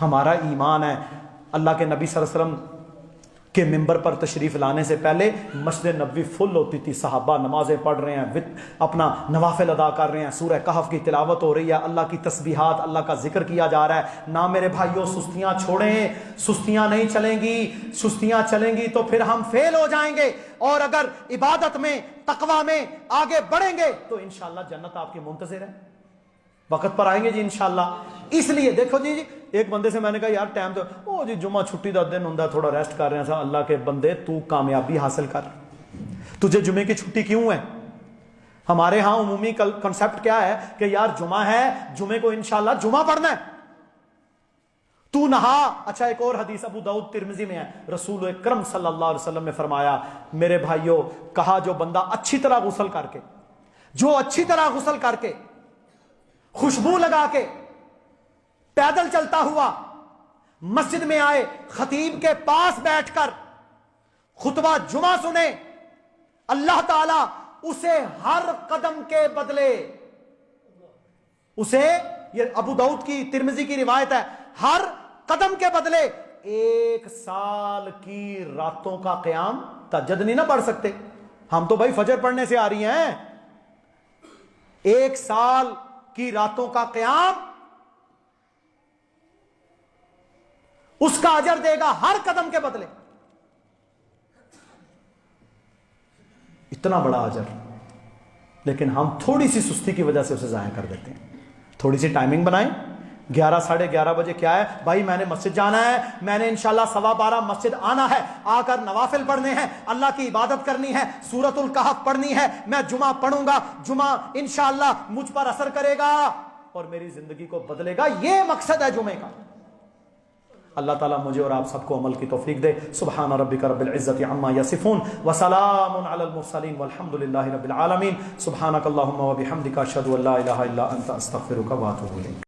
ہمارا ایمان ہے. اللہ کے نبی صلی اللہ علیہ وسلم کے ممبر پر تشریف لانے سے پہلے مسجد نبوی فل ہوتی تھی. صحابہ نمازیں پڑھ رہے ہیں, اپنا نوافل ادا کر رہے ہیں, سورہ کہف کی تلاوت ہو رہی ہے, اللہ کی تسبیحات, اللہ کا ذکر کیا جا رہا ہے. نہ میرے بھائیوں سستیاں چھوڑیں, سستیاں نہیں چلیں گی. سستیاں چلیں گی تو پھر ہم فیل ہو جائیں گے, اور اگر عبادت میں تقوی میں آگے بڑھیں گے تو انشاءاللہ جنت آپ کی منتظر ہے. وقت پر آئیں گے جی انشاءاللہ. اس لیے دیکھو جی ایک بندے سے میں نے کہا یار ٹائم تو او جی جمعہ چھٹی دا دن ہوندا, تھوڑا ریسٹ کر رہے ہیں. اللہ کے بندے تو کامیابی حاصل کر, تجھے جمعے کی چھٹی کیوں ہے؟ ہمارے ہاں عمومی کنسپٹ کیا ہے کہ یار جمعہ ہے, جمعے کو انشاءاللہ جمعہ پڑھنا ہے, تو نہا. اچھا ایک اور حدیث ابو داؤد ترمذی میں ہے, رسول اکرم صلی اللہ علیہ وسلم نے فرمایا میرے بھائیوں, کہا جو بندہ اچھی طرح غسل کر کے, جو اچھی طرح غسل کر کے خوشبو لگا کے پیدل چلتا ہوا مسجد میں آئے, خطیب کے پاس بیٹھ کر خطبہ جمعہ سنے, اللہ تعالیٰ اسے ہر قدم کے بدلے, اسے, یہ ابو داؤد کی ترمذی کی روایت ہے, ہر قدم کے بدلے 1 سال کی راتوں کا قیام. تہجد نہیں نہ پڑھ سکتے ہم تو بھائی, فجر پڑھنے سے آ رہی ہیں. 1 سال کی راتوں کا قیام اس کا اجر دے گا ہر قدم کے بدلے. اتنا بڑا اجر, لیکن ہم تھوڑی سی سستی کی وجہ سے اسے ضائع کر دیتے ہیں. تھوڑی سی ٹائمنگ بنائیں, 11 ساڑھے 11 بجے کیا ہے بھائی, میں نے مسجد جانا ہے, میں نے انشاءاللہ 12:15 مسجد آنا ہے, آ کر نوافل پڑھنے ہیں, اللہ کی عبادت کرنی ہے, سورۃ الکہف پڑھنی ہے, میں جمعہ پڑھوں گا, جمعہ انشاءاللہ مجھ پر اثر کرے گا اور میری زندگی کو بدلے گا. یہ مقصد ہے جمعے کا. اللہ تعالیٰ مجھے اور آپ سب کو عمل کی توفیق دے. سبحان ربک رب العزت عما یصفون وسلام علی المرسلین والحمد للہ رب العالمین. سبحانک اللہم وبحمدک اشہد ان لا الہ الا انت استغفرک واتوب الیک.